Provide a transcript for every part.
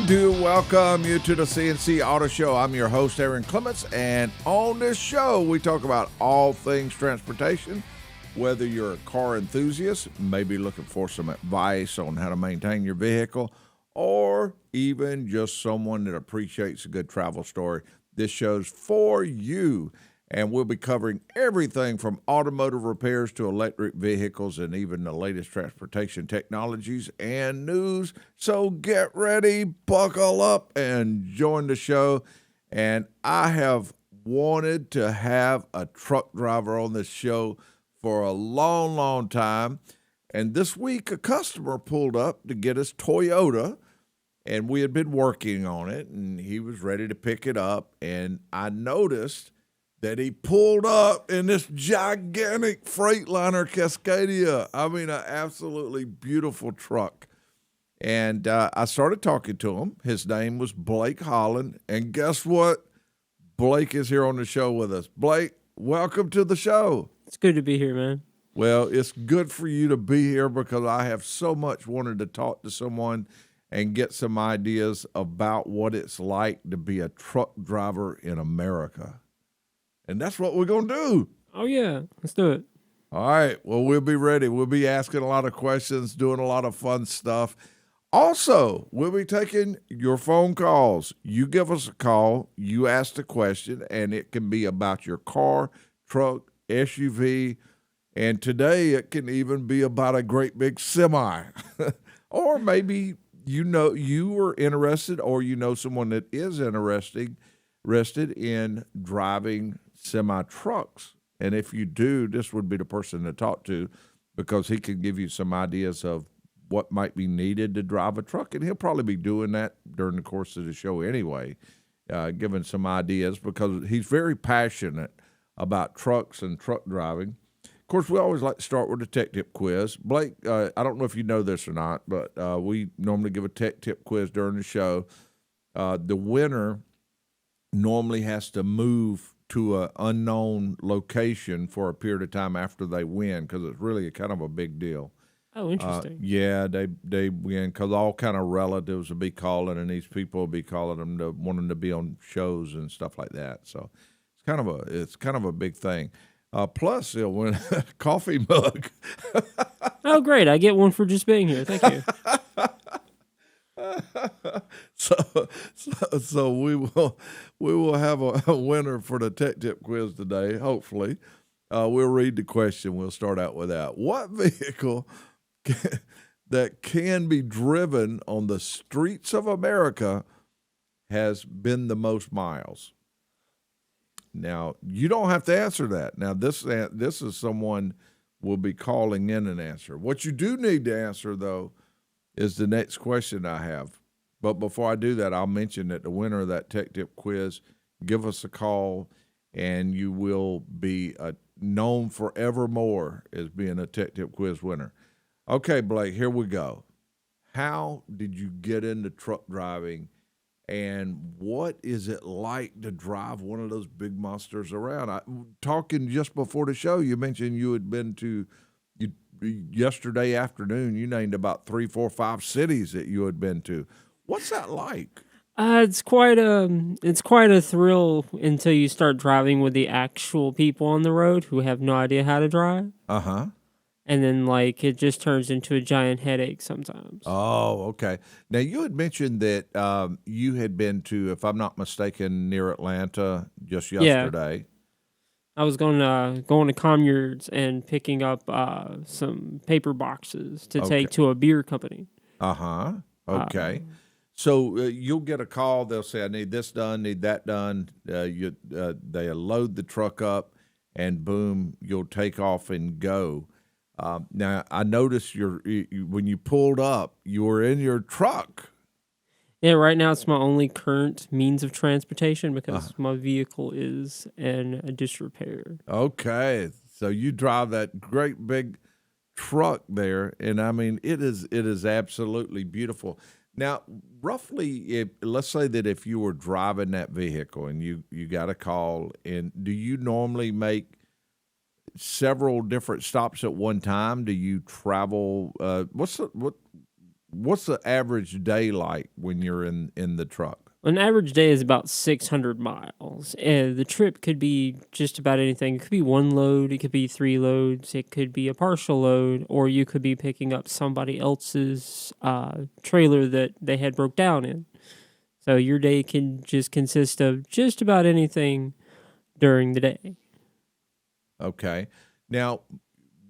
We do welcome you to the C&C Auto Show. I'm your host, Aaron Clements, and on this show, we talk about all things transportation. Whether you're a car enthusiast, maybe looking for some advice on how to maintain your vehicle, or even just someone that appreciates a good travel story, this show's for you. And we'll be covering everything from automotive repairs to electric vehicles and even the latest transportation technologies and news. So get ready, buckle up, and join the show. And I have wanted to have a truck driver on this show for a long, long time. And this week, a customer pulled up to get his Toyota, and we had been working on it, and he was ready to pick it up. And I noticed that he pulled up in this gigantic Freightliner Cascadia. I mean, an absolutely beautiful truck. And I started talking to him. His name was Blake Holland. And guess what? Blake is here on the show with us. Blake, welcome to the show. It's good to be here, man. Well, it's good for you to be here because I have so much wanted to talk to someone and get some ideas about what it's like to be a truck driver in America. And that's what we're going to do. Oh, yeah. Let's do it. All right. Well, we'll be ready. We'll be asking a lot of questions, doing a lot of fun stuff. Also, we'll be taking your phone calls. You give us a call, you ask the question, and it can be about your car, truck, SUV, and today it can even be about a great big semi. Or maybe you were interested or you know someone that is interested in driving semi-trucks. And if you do, this would be the person to talk to because he can give you some ideas of what might be needed to drive a truck. And he'll probably be doing that during the course of the show anyway, giving some ideas because he's very passionate about trucks and truck driving. Of course, we always like to start with a tech tip quiz. Blake, I don't know if you know this or not, but we normally give a tech tip quiz during the show. The winner normally has to move to an unknown location for a period of time after they win because it's really kind of a big deal. Oh, interesting. Yeah, they win because all kind of relatives will be calling, and these people will be calling them to want them to be on shows and stuff like that. So it's kind of a big thing. Plus, they'll win a coffee mug. Oh, great! I get one for just being here. Thank you. So we will have a winner for the tech tip quiz today. Hopefully, we'll read the question. We'll start out with that. What vehicle that can be driven on the streets of America has been the most miles? Now you don't have to answer that. Now this is someone will be calling in an answer. What you do need to answer though is the next question I have. But before I do that, I'll mention that the winner of that Tech Tip quiz, give us a call, and you will be known forevermore as being a Tech Tip quiz winner. Okay, Blake, here we go. How did you get into truck driving, and what is it like to drive one of those big monsters around? Talking just before the show, you mentioned you had been to yesterday afternoon, you named about 3, 4, 5 cities that you had been to. What's that like? It's quite a thrill until you start driving with the actual people on the road who have no idea how to drive. Uh-huh. And then it just turns into a giant headache sometimes. Oh, okay. Now you had mentioned that you had been to, if I'm not mistaken, near Atlanta just yesterday. Yeah. I was going to Comyards and picking up some paper boxes to take to a beer company. Uh-huh. Okay. So you'll get a call. They'll say, I need this done, need that done. They load the truck up, and boom, you'll take off and go. Now, I noticed when you pulled up, you were in your truck. Yeah, right now it's my only current means of transportation because my vehicle is in disrepair. Okay, so you drive that great big truck there, and I mean it is absolutely beautiful. Now, roughly, let's say that if you were driving that vehicle and you got a call, and do you normally make several different stops at one time? Do you travel? what's the average day like when you're in the truck? An average day is about 600 miles. The trip could be just about anything. It could be one load, it could be 3 loads, it could be a partial load, or you could be picking up somebody else's trailer that they had broke down in. So your day can just consist of just about anything during the day. Okay. Now,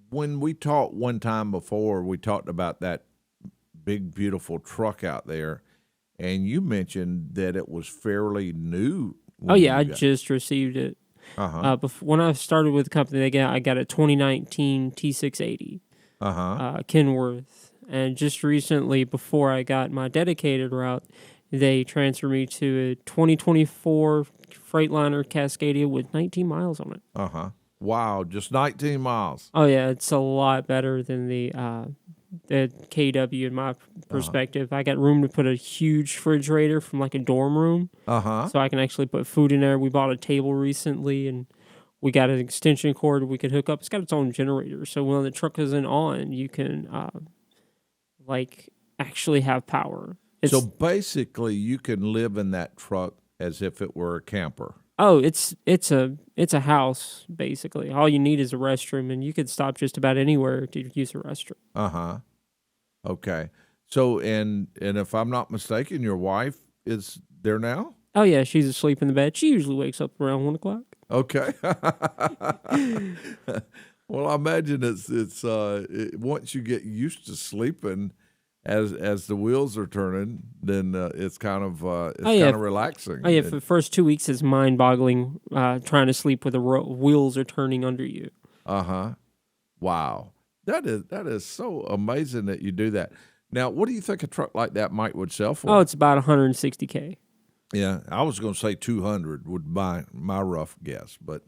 when we talked one time before, we talked about that big, beautiful truck out there. And you mentioned that it was fairly new. Oh yeah, I just received it. Uh-huh. When I started with the company, I got a 2019 T680 Kenworth, and just recently, before I got my dedicated route, they transferred me to a 2024 Freightliner Cascadia with 19 miles on it. Uh-huh. Wow, just 19 miles. Oh yeah, it's a lot better than the KW in my perspective. I got room to put a huge refrigerator from like a dorm room. So I can actually put food in there. We bought a table recently and we got an extension cord we could hook up. It's got its own generator. So when the truck isn't on, you can actually have power. So basically you can live in that truck as if it were a camper. Oh, it's a house, basically. All you need is a restroom, and you could stop just about anywhere to use a restroom. Uh-huh. Okay. So, and if I'm not mistaken, your wife is there now? Oh, yeah, she's asleep in the bed. She usually wakes up around 1 o'clock. Okay. Well, I imagine it's once you get used to sleeping, as the wheels are turning, then it's kind of relaxing. Oh yeah, for the first 2 weeks, it's mind-boggling trying to sleep with the wheels are turning under you. Wow, that is so amazing that you do that. Now, what do you think a truck like that would sell for? Oh, it's about $160K. Yeah, I was going to say 200 would be my rough guess, but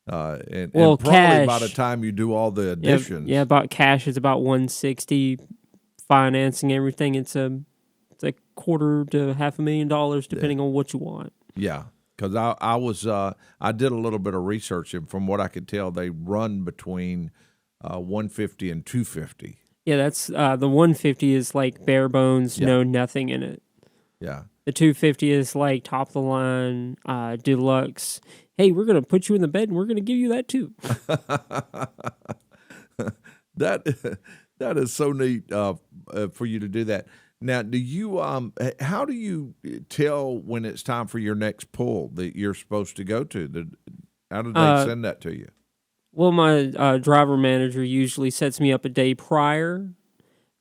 and probably cash, by the time you do all the additions, about cash is about 160. Financing everything, it's a quarter to $500,000 depending on what you want. Yeah, because I did a little bit of research, and from what I could tell, they run between 150 and 250. Yeah, that's the 150 is like bare bones, no nothing in it. Yeah, the 250 is like top of the line, deluxe. Hey, we're gonna put you in the bed, and we're gonna give you that too. That is so neat for you to do that. Now, do you how do you tell when it's time for your next pull that you're supposed to go to? How do they send that to you? Well, my driver manager usually sets me up a day prior,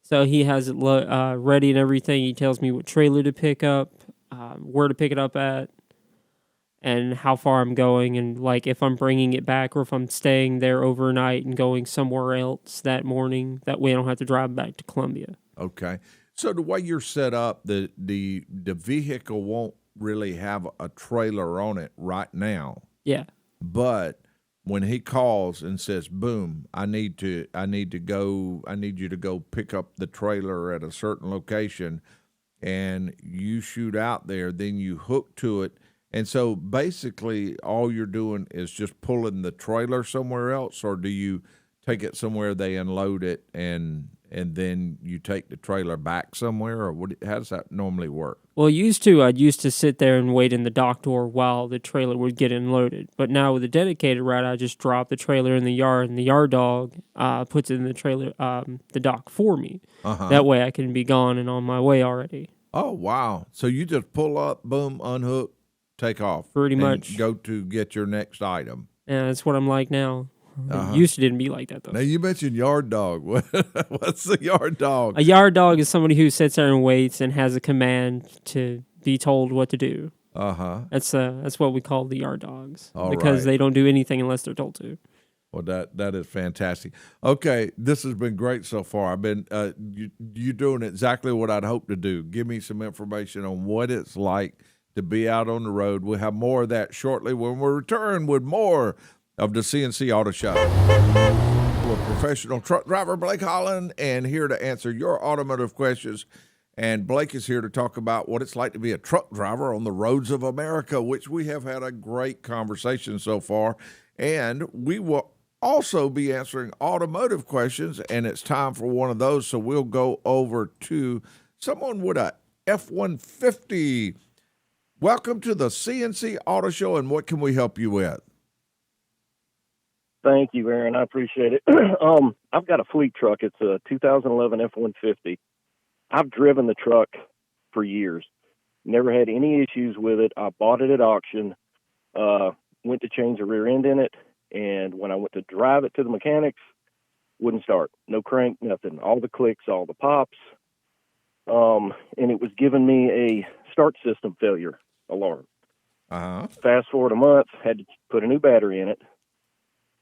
so he has it ready and everything. He tells me what trailer to pick up, where to pick it up at, and how far I'm going, and like if I'm bringing it back or if I'm staying there overnight and going somewhere else that morning. That way I don't have to drive back to Columbia. Okay. So the way you're set up, the vehicle won't really have a trailer on it right now. Yeah. But when he calls and says, "Boom, I need you to go pick up the trailer at a certain location," and you shoot out there, then you hook to it. And so basically all you're doing is just pulling the trailer somewhere else, or do you take it somewhere, they unload it, and then you take the trailer back somewhere, or how does that normally work? Well, I'd used to sit there and wait in the dock door while the trailer would get unloaded. But now with the dedicated route, I just drop the trailer in the yard, and the yard dog puts it in the trailer, the dock for me. That way I can be gone and on my way already. Oh, wow. So you just pull up, boom, unhook, take off. Pretty much. Go to get your next item. Yeah, that's what I'm like now. Used to didn't be like that, though. Now, you mentioned yard dog. What's the yard dog? A yard dog is somebody who sits there and waits and has a command to be told what to do. That's what we call the yard dogs. Because they don't do anything unless they're told to. Well, that is fantastic. Okay, this has been great so far. I've been you doing exactly what I'd hoped to do. Give me some information on what it's like to be out on the road. We'll have more of that shortly when we return with more of the C&C Auto Show. With professional truck driver Blake Holland, and here to answer your automotive questions. And Blake is here to talk about what it's like to be a truck driver on the roads of America, which we have had a great conversation so far. And we will also be answering automotive questions, and it's time for one of those. So we'll go over to someone with a F-150. Welcome to the C&C Auto Show, and what can we help you with? Thank you, Aaron. I appreciate it. I've got a fleet truck. It's a 2011 F-150. I've driven the truck for years. Never had any issues with it. I bought it at auction, went to change the rear end in it, and when I went to drive it to the mechanics, wouldn't start. No crank, nothing. All the clicks, all the pops. And it was giving me a start system failure alarm. Fast forward a month, had to put a new battery in it.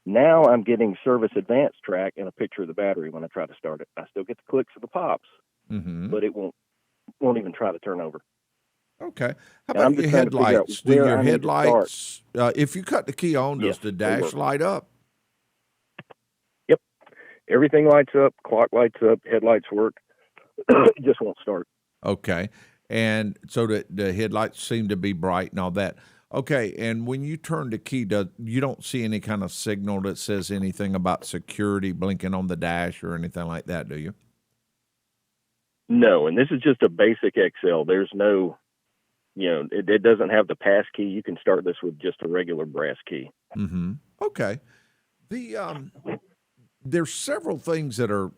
Now I'm getting service advance track and a picture of the battery when I try to start it. I still get the clicks of the pops, but it won't even try to turn over. Okay. How about your headlights? Do your headlights, if you cut the key on, does the dash light up? Yep. Everything lights up, clock lights up, headlights work. It just won't start. Okay. And so the headlights seem to be bright and all that. Okay, and when you turn the key, you don't see any kind of signal that says anything about security blinking on the dash or anything like that, do you? No, and this is just a basic XL. There's no, it doesn't have the pass key. You can start this with just a regular brass key. Mm-hmm. Okay. There's several things that are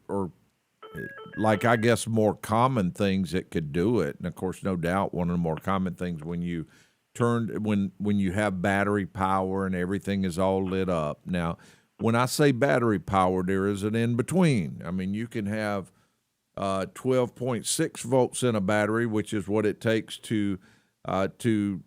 like, I guess, more common things that could do it. And, of course, no doubt one of the more common things when you have battery power and everything is all lit up. Now, when I say battery power, there is an in-between. I mean, you can have 12.6 volts in a battery, which is what it takes to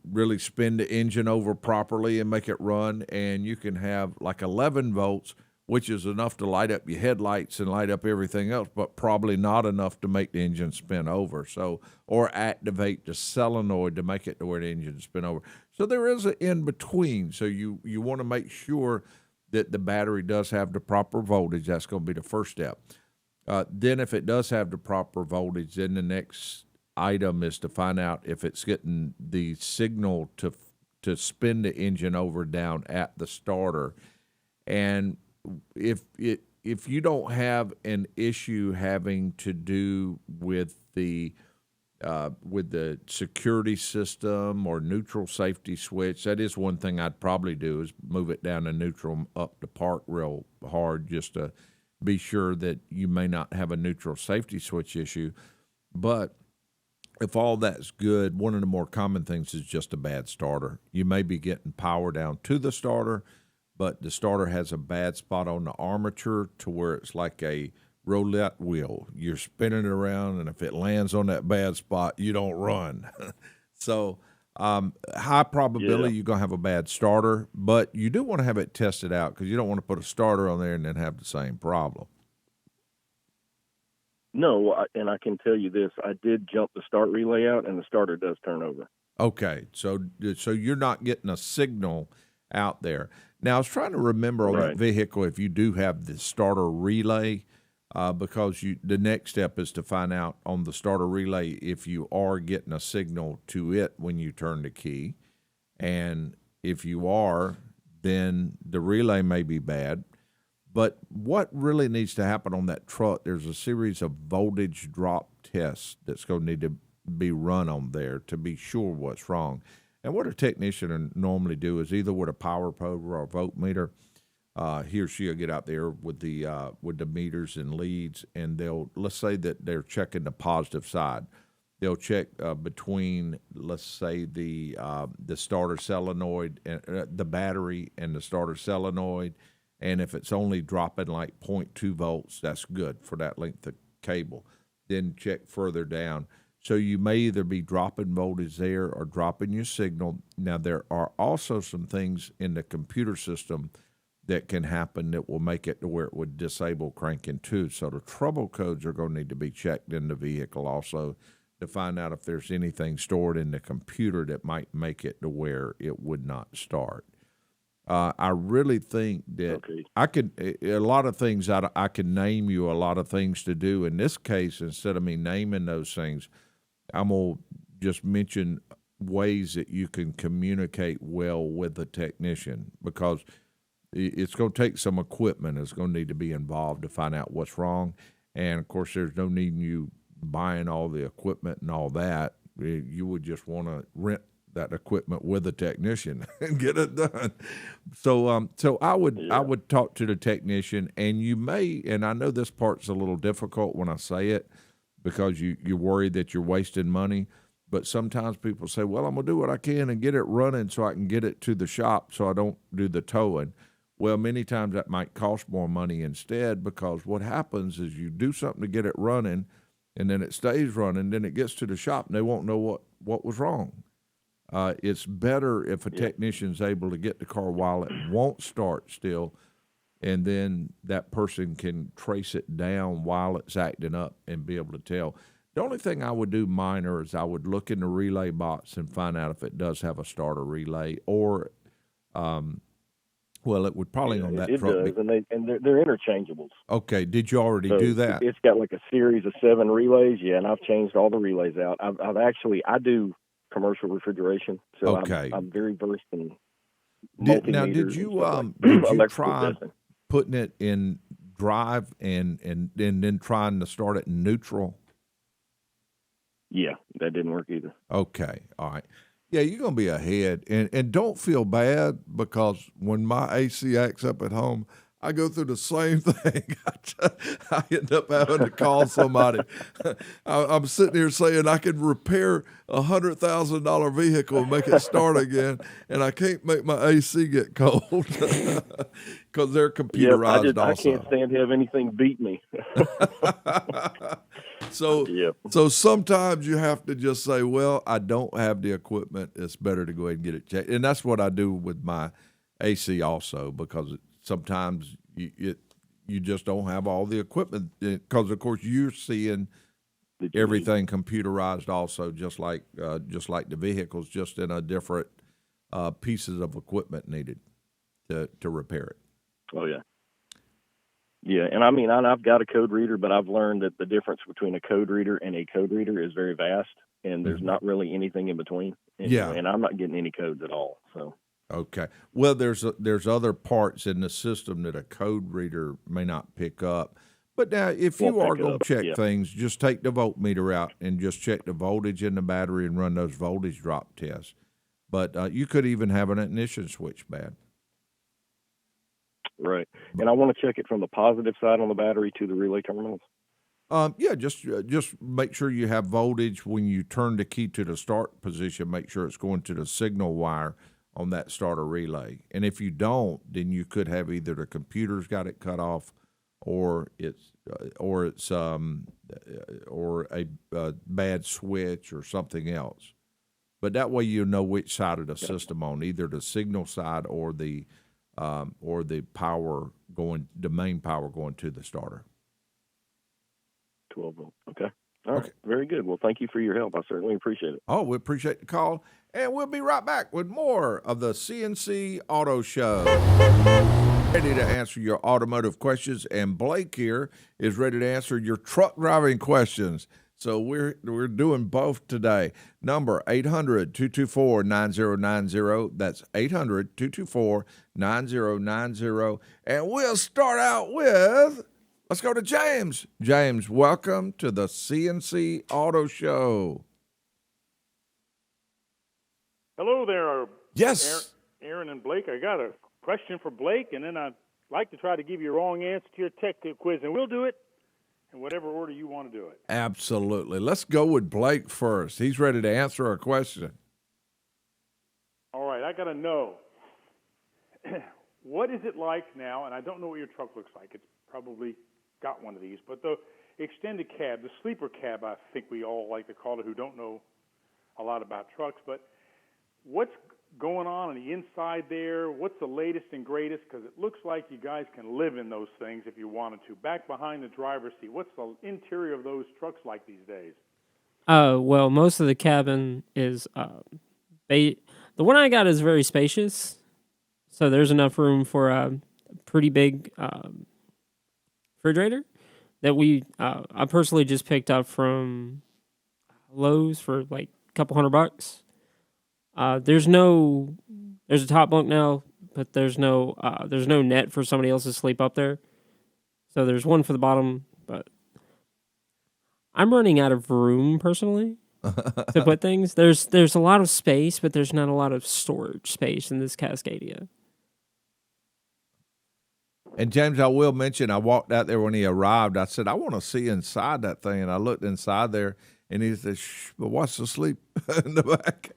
really spin the engine over properly and make it run. And you can have like 11 volts, which is enough to light up your headlights and light up everything else, but probably not enough to make the engine spin over. So, or activate the solenoid to make it to where the engine spin over. So there is an in-between. So you want to make sure that the battery does have the proper voltage. That's going to be the first step. Then if it does have the proper voltage, then the next item is to find out if it's getting the signal to spin the engine over down at the starter. And if you don't have an issue having to do with the security system or neutral safety switch, that is one thing I'd probably do, is move it down to neutral up to park real hard, just to be sure that you may not have a neutral safety switch issue. But if all that's good, one of the more common things is just a bad starter. You may be getting power down to the starter, but the starter has a bad spot on the armature to where it's like a roulette wheel. You're spinning it around, and if it lands on that bad spot, you don't run. So high probability you're going to have a bad starter, but you do want to have it tested out because you don't want to put a starter on there and then have the same problem. No, and I can tell you this. I did jump the start relay out, and the starter does turn over. Okay, so you're not getting a signal out there. Now, I was trying to remember on that vehicle if you do have the starter relay, because the next step is to find out on the starter relay if you are getting a signal to it when you turn the key. And if you are, then the relay may be bad. But what really needs to happen on that truck, there's a series of voltage drop tests that's going to need to be run on there to be sure what's wrong. And what a technician will normally do is either with a power probe or a voltmeter, he or she will get out there with the meters and leads, and let's say that they're checking the positive side. They'll check between, let's say, the starter solenoid, the battery, and the starter solenoid. And if it's only dropping like 0.2 volts, that's good for that length of cable. Then check further down. So you may either be dropping voltage there or dropping your signal. Now, there are also some things in the computer system that can happen that will make it to where it would disable cranking too. So the trouble codes are going to need to be checked in the vehicle also to find out if there's anything stored in the computer that might make it to where it would not start. I really think that a lot of things, I can name you a lot of things to do. In this case, instead of me naming those things, I'm going to just mention ways that you can communicate well with the technician, because it's going to take some equipment that's going to need to be involved to find out what's wrong. And of course, there's no need in you buying all the equipment and all that. You would just want to rent that equipment with a technician and get it done. So I would talk to the technician, and you may, and I know this part's a little difficult when I say it because you're worried that you're wasting money. But sometimes people say, well, I'm going to do what I can and get it running so I can get it to the shop so I don't do the towing. Well, many times that might cost more money instead, because what happens is you do something to get it running, and then it stays running, then it gets to the shop, and they won't know what was wrong. It's better if a technician's able to get the car while it won't start still, and then that person can trace it down while it's acting up and be able to tell. The only thing I would do minor is I would look in the relay box and find out if it does have a starter relay, or well, it would probably on that truck. It does, and they're interchangeables. Okay, did you already do that? It's got like a series of 7 relays, and I've changed all the relays out. I do commercial refrigeration, so okay. I'm very versed in multimeters. Now, did you try putting it in drive and then trying to start it in neutral? Yeah, that didn't work either. Okay, all right. Yeah, you're going to be ahead. And don't feel bad, because when my AC acts up at home, I go through the same thing. I end up having to call somebody. I'm sitting here saying I could repair a $100,000 vehicle and make it start again, and I can't make my AC get cold because they're computerized also. I can't stand to have anything beat me. So sometimes you have to just say, well, I don't have the equipment. It's better to go ahead and get it checked. And that's what I do with my AC also, because sometimes you just don't have all the equipment, because, of course, you're seeing everything computerized also, just like the vehicles, just in a different pieces of equipment needed to repair it. Oh, yeah. Yeah, and I mean, I've got a code reader, but I've learned that the difference between a code reader and a code reader is very vast, and there's not really anything in between. And I'm not getting any codes at all. So okay, well, there's other parts in the system that a code reader may not pick up. But now, if you are going to check things, just take the voltmeter out and just check the voltage in the battery and run those voltage drop tests. But you could even have an ignition switch bad. Right. And I want to check it from the positive side on the battery to the relay terminals. Yeah, just make sure you have voltage when you turn the key to the start position. Make sure it's going to the signal wire on that starter relay. And if you don't, then you could have either the computer's got it cut off, or a bad switch or something else. But that way you know which side of the system on, either the signal side or the power going, the main power going to the starter. 12 volt. Okay. All right. Very good. Well, thank you for your help. I certainly appreciate it. Oh, we appreciate the call, and we'll be right back with more of the C&C Auto Show. Ready to answer your automotive questions, and Blake here is ready to answer your truck driving questions. So we're doing both today. Number 800-224-9090. That's 800-224-9090. And we'll start out with, let's go to James. James, welcome to the C&C Auto Show. Hello there. Yes. Aaron and Blake. I got a question for Blake, and then I'd like to try to give you a wrong answer to your tech quiz, and we'll do it in whatever order you want to do it. Absolutely. Let's go with Blake first. He's ready to answer our question. All right, I got to know, what is it like now, and I don't know what your truck looks like. It's probably got one of these, but the extended cab, the sleeper cab, I think we all like to call it, who don't know a lot about trucks, but what's going on the inside there? What's the latest and greatest? Because it looks like you guys can live in those things if you wanted to. Back behind the driver's seat, what's the interior of those trucks like these days? Well, most of the cabin is the one I got is very spacious, so there's enough room for a pretty big refrigerator that I personally just picked up from Lowe's for like a couple $100. There's a top bunk now but there's no net for somebody else to sleep up there. So there's one for the bottom, but I'm running out of room personally to put things. There's a lot of space, but there's not a lot of storage space in this Cascadia. And James, I will mention, I walked out there when he arrived. I said, I want to see inside that thing. And I looked inside there, and he said, shh, but watch the sleep in the back.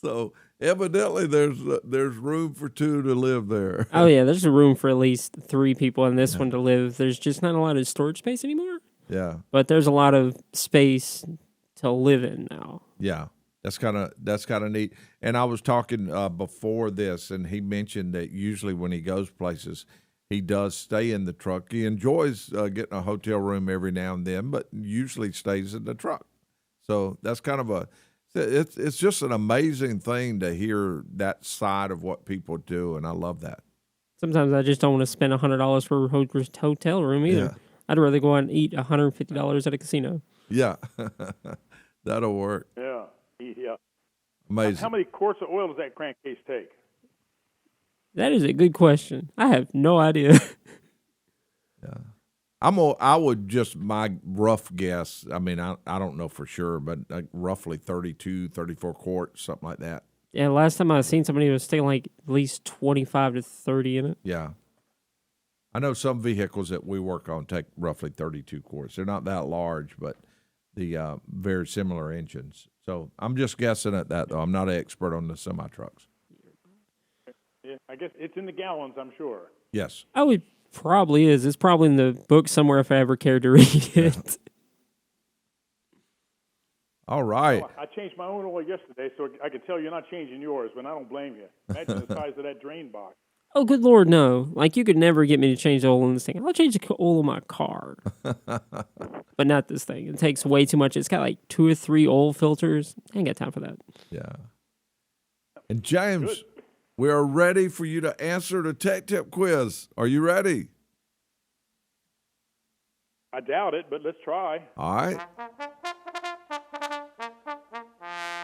So evidently there's room for two to live there. Oh, yeah, there's a room for at least 3 people in this one to live. There's just not a lot of storage space anymore. Yeah. But there's a lot of space to live in now. Yeah. That's kind of neat. And I was talking before this, and he mentioned that usually when he goes places, he does stay in the truck. He enjoys getting a hotel room every now and then, but usually stays in the truck. So that's kind of it's just an amazing thing to hear that side of what people do, and I love that. Sometimes I just don't want to spend $100 for a hotel room either. Yeah. I'd rather go out and eat $150 at a casino. Yeah, that'll work. Yeah. Yeah. Amazing. How many quarts of oil does that crankcase take? That is a good question. I have no idea. Yeah. I would just, my rough guess, I mean, I don't know for sure, but like roughly 32, 34 quarts, something like that. Yeah, last time I seen somebody was taking like at least 25 to 30 in it. Yeah. I know some vehicles that we work on take roughly 32 quarts. They're not that large, but the very similar engines. So I'm just guessing at that, though. I'm not an expert on the semi-trucks. Yeah, I guess it's in the gallons, I'm sure. Yes. Oh, it probably is. It's probably in the book somewhere if I ever cared to read it. Yeah. All right. Oh, I changed my own oil yesterday, so I can tell you're not changing yours, but I don't blame you. Imagine the size of that drain box. Oh, good Lord, no. Like, you could never get me to change the oil in this thing. I'll change the oil in my car. But not this thing. It takes way too much. It's got like 2 or 3 oil filters. I ain't got time for that. Yeah. And James, Good. we are ready for you to answer the Tech Tip quiz. Are you ready? I doubt it, but let's try. All right.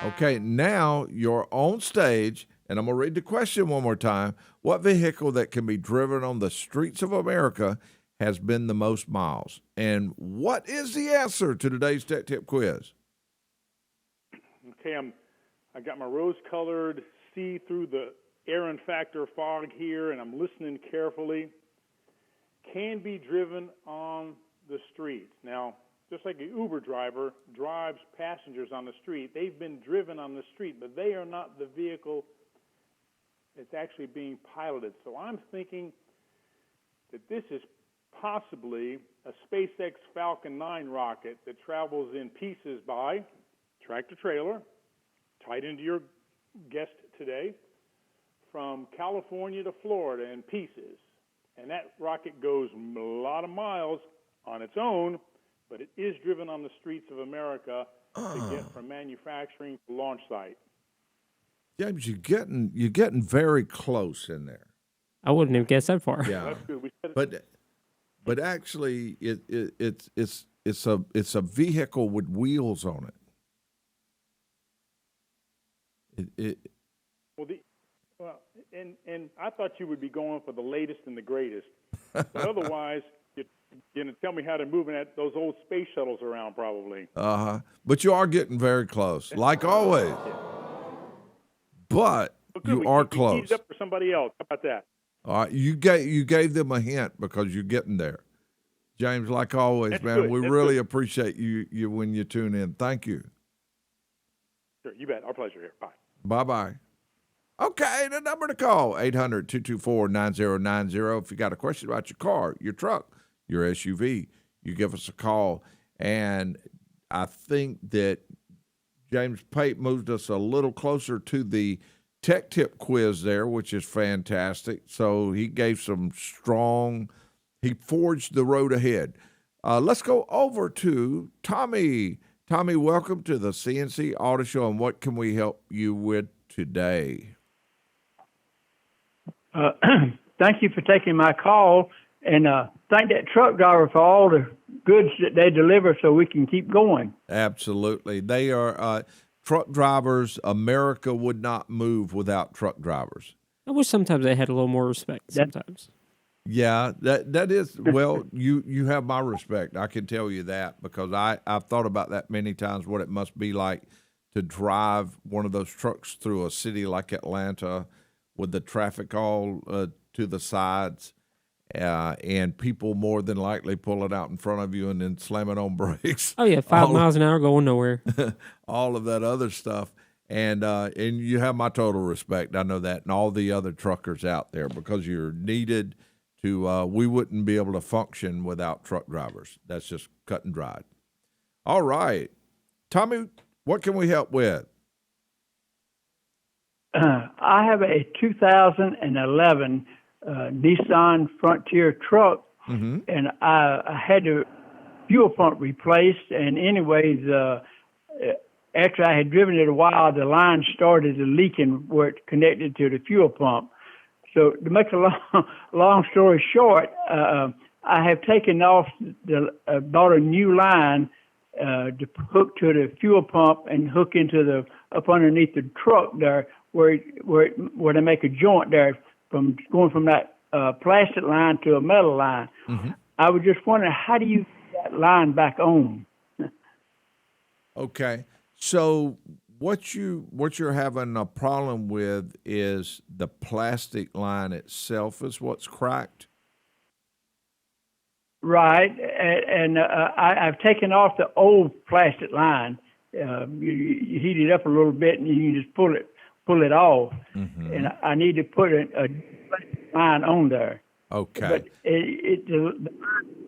Okay, now you're on stage, and I'm going to read the question one more time. What vehicle that can be driven on the streets of America has been the most miles? And what is the answer to today's Tech Tip quiz? Okay, I got my rose-colored see through the Aaron factor fog here, and I'm listening carefully. Can be driven on the streets. Now, just like an Uber driver drives passengers on the street, they've been driven on the street, but they are not the vehicle that's actually being piloted. So I'm thinking that this is possibly a SpaceX Falcon 9 rocket that travels in pieces by tractor-trailer, tied into your guest today, from California to Florida in pieces. And that rocket goes a lot of miles on its own, but it is driven on the streets of America to get from manufacturing to launch site. James, you're getting very close in there. I wouldn't have guessed that far. Yeah, That's good. We said it. but actually, it's a vehicle with wheels on it. And I thought you would be going for the latest and the greatest, but otherwise, you're going to tell me how to move those old space shuttles around, probably. But you are getting very close, like always. But you are close. We teed it up for somebody else. How about that? All right, you gave them a hint because you're getting there, James. Like always, That's man, good. we That's really good. appreciate you when you tune in. Thank you. Sure, you bet. Our pleasure here. Bye. Bye-bye. Okay, the number to call, 800-224-9090. If you got a question about your car, your truck, your SUV, you give us a call. And I think that James Pate moved us a little closer to the Tech Tip quiz there, which is fantastic. So he gave he forged the road ahead. Let's go over to Tommy. Tommy, welcome to the C&C Auto Show, and what can we help you with today? Thank you for taking my call, and thank that truck driver for all the goods that they deliver so we can keep going. Absolutely. They are truck drivers. America would not move without truck drivers. I wish sometimes they had a little more respect. Sometimes. Yeah, that is, well, you have my respect. I can tell you that, because I've thought about that many times, what it must be like to drive one of those trucks through a city like Atlanta with the traffic all to the sides, and people more than likely pull it out in front of you and then slam it on brakes. Oh yeah, 5 miles an hour going nowhere. All of that other stuff. And you have my total respect. I know that, and all the other truckers out there, because you're needed to. We wouldn't be able to function without truck drivers. That's just cut and dried. All right, Tommy, what can we help with? I have a 2011 Nissan Frontier truck, and I had the fuel pump replaced. And anyways, after I had driven it a while, the line started leaking where it connected to the fuel pump. So to make a long story short, I have taken off bought a new line to hook to the fuel pump and hook into up underneath the truck there, where they make a joint there from going from that plastic line to a metal line. I was just wondering, how do you get that line back on? Okay. So what you're having a problem with is the plastic line itself is what's cracked? Right. And I've taken off the old plastic line. You heat it up a little bit and you can just pull it off. And I need to put a plastic line on there. Okay. But the line's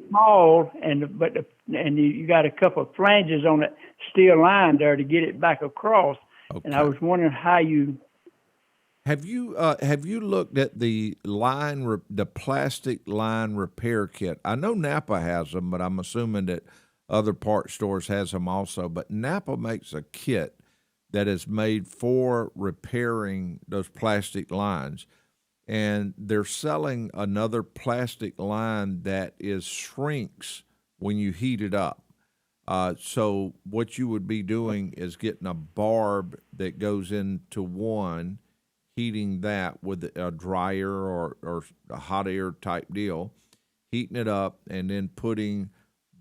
small, and you got a couple of flanges on that steel line there to get it back across. Okay. And I was wondering how you have you looked at the the plastic line repair kit? I know Napa has them, but I'm assuming that other part stores has them also. But Napa makes a kit that is made for repairing those plastic lines. And they're selling another plastic line that shrinks when you heat it up. So what you would be doing is getting a barb that goes into one, heating that with a dryer or a hot air type deal, heating it up, and then putting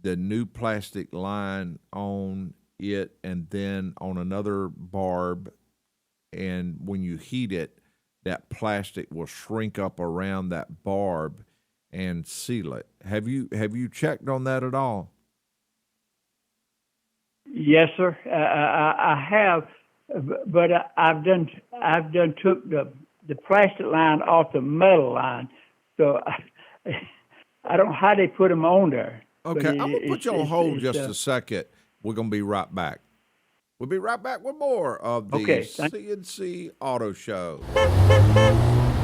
the new plastic line on it and then on another barb. And when you heat it, that plastic will shrink up around that barb and seal it. Have you checked on that at all? Yes, sir. I have, but I've done took the plastic line off the metal line, so I don't know how they put them on there. Okay, I'm gonna put you on hold just a second. We're gonna be right back. We'll be right back with more of the C&C Auto Show.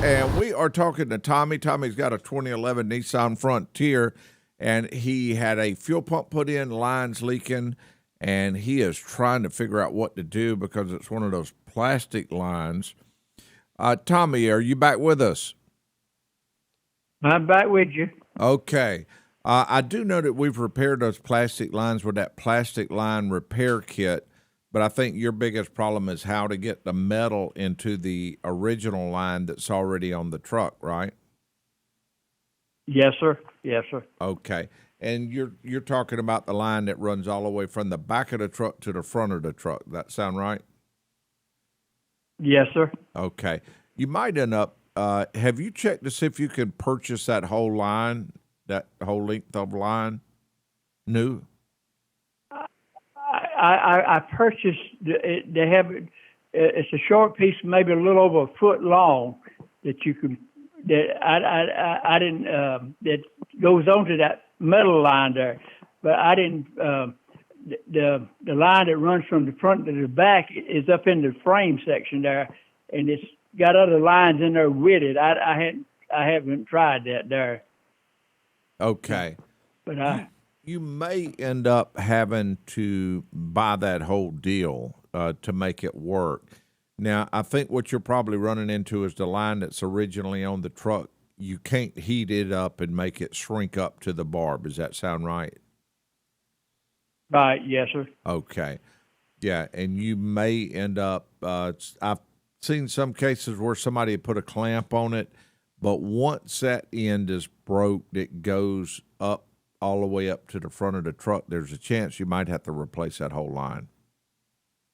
And we are talking to Tommy. Tommy's got a 2011 Nissan Frontier, and he had a fuel pump put in, lines leaking, and he is trying to figure out what to do because it's one of those plastic lines. Tommy, are you back with us? I'm back with you. Okay. I do know that we've repaired those plastic lines with that plastic line repair kit, but I think your biggest problem is how to get the metal into the original line that's already on the truck, right? Yes, sir. Yes, sir. Okay. And you're talking about the line that runs all the way from the back of the truck to the front of the truck. That sound right? Yes, sir. Okay. You might end up, have you checked to see if you can purchase that whole line, that whole length of line, new? I purchased. They have. It's a short piece, maybe a little over a foot long, that you can. That I didn't. That goes onto that metal line there, but I didn't. The line that runs from the front to the back is up in the frame section there, and it's got other lines in there with it. I haven't tried that there. Okay. But you may end up having to buy that whole deal to make it work. Now, I think what you're probably running into is the line that's originally on the truck. You can't heat it up and make it shrink up to the barb. Does that sound right? Right, yes, sir. Okay. Yeah, and you may end up I've seen some cases where somebody had put a clamp on it, but once that end is broke, it goes up all the way up to the front of the truck. There's a chance you might have to replace that whole line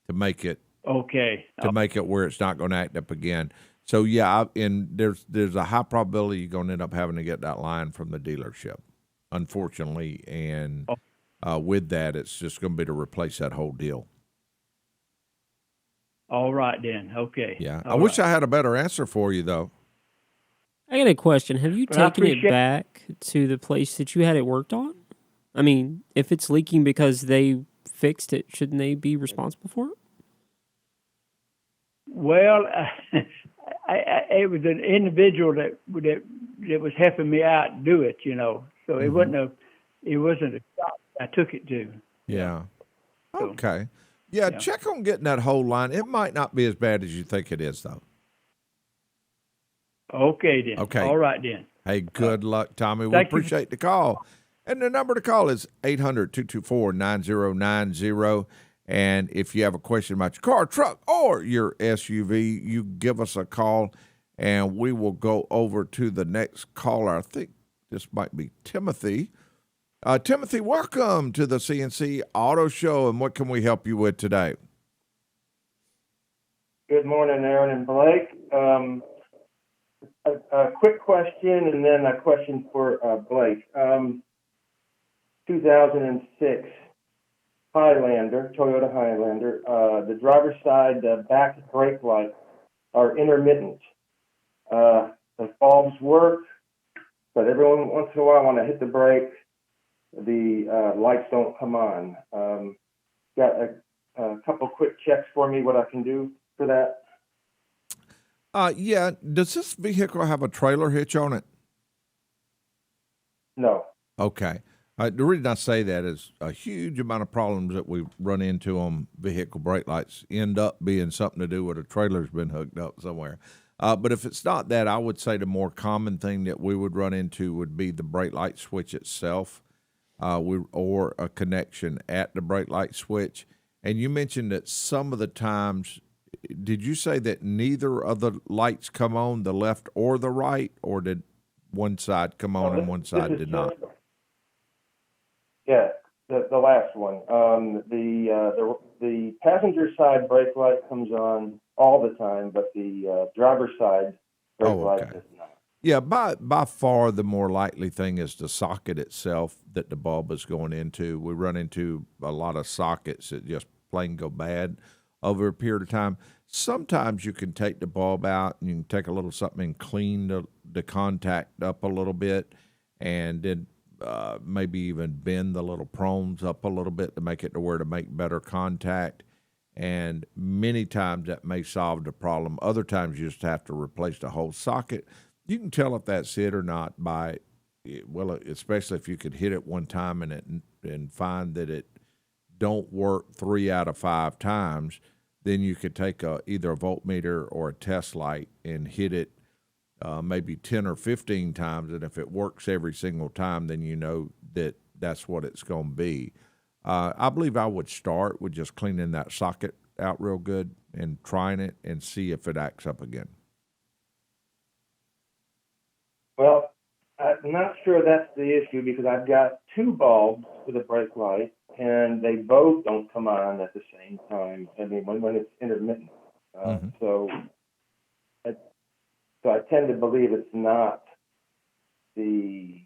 to make it where it's not going to act up again. So yeah, and there's a high probability you're going to end up having to get that line from the dealership, unfortunately. And with that, it's just going to be to replace that whole deal. All right then. Okay. Yeah, I wish I had a better answer for you though. I got a question. Have you taken it back to the place that you had it worked on? I mean, if it's leaking because they fixed it, shouldn't they be responsible for it? Well, it was an individual that was helping me out do it, So it wasn't a shop I took it to. Yeah. Okay. Yeah, check on getting that whole line. It might not be as bad as you think it is, though. Okay, then. Okay. All right, then. Hey, good luck, Tommy. We appreciate the call. And the number to call is 800-224-9090. And if you have a question about your car, truck, or your SUV, you give us a call, and we will go over to the next caller. I think this might be Timothy. Timothy, welcome to the C&C Auto Show, and what can we help you with today? Good morning, Aaron and Blake. A quick question and then a question for Blake. 2006 Highlander, Toyota Highlander. The driver's side back brake lights are intermittent. The bulbs work, but every once in a while when I hit the brake, the lights don't come on. Got a couple quick checks for me, what I can do for that? Yeah. Does this vehicle have a trailer hitch on it? No. Okay. The reason I say that is a huge amount of problems that we run into on vehicle brake lights end up being something to do with a trailer's been hooked up somewhere. But if it's not that, I would say the more common thing that we would run into would be the brake light switch itself, or a connection at the brake light switch. And you mentioned that some of the times, did you say that neither of the lights come on, the left or the right, or did one side come on and one side did not? Yeah, the last one. The passenger side brake light comes on all the time, but the driver's side brake light does not. Yeah, by far the more likely thing is the socket itself that the bulb is going into. We run into a lot of sockets that just plain go bad over a period of time. Sometimes you can take the bulb out and you can take a little something and clean the contact up a little bit, and then maybe even bend the little prongs up a little bit to make it to where to make better contact. And many times that may solve the problem. Other times you just have to replace the whole socket. You can tell if that's it or not by, well, especially if you could hit it one time and find that it don't work 3 out of 5 times, then you could take either a voltmeter or a test light and hit it maybe 10 or 15 times, and if it works every single time, then you know that that's what it's going to be. I believe I would start with just cleaning that socket out real good and trying it and see if it acts up again. Well, I'm not sure that's the issue because I've got 2 bulbs for the brake light, and they both don't come on at the same time. I mean, when it's intermittent. So I tend to believe it's not the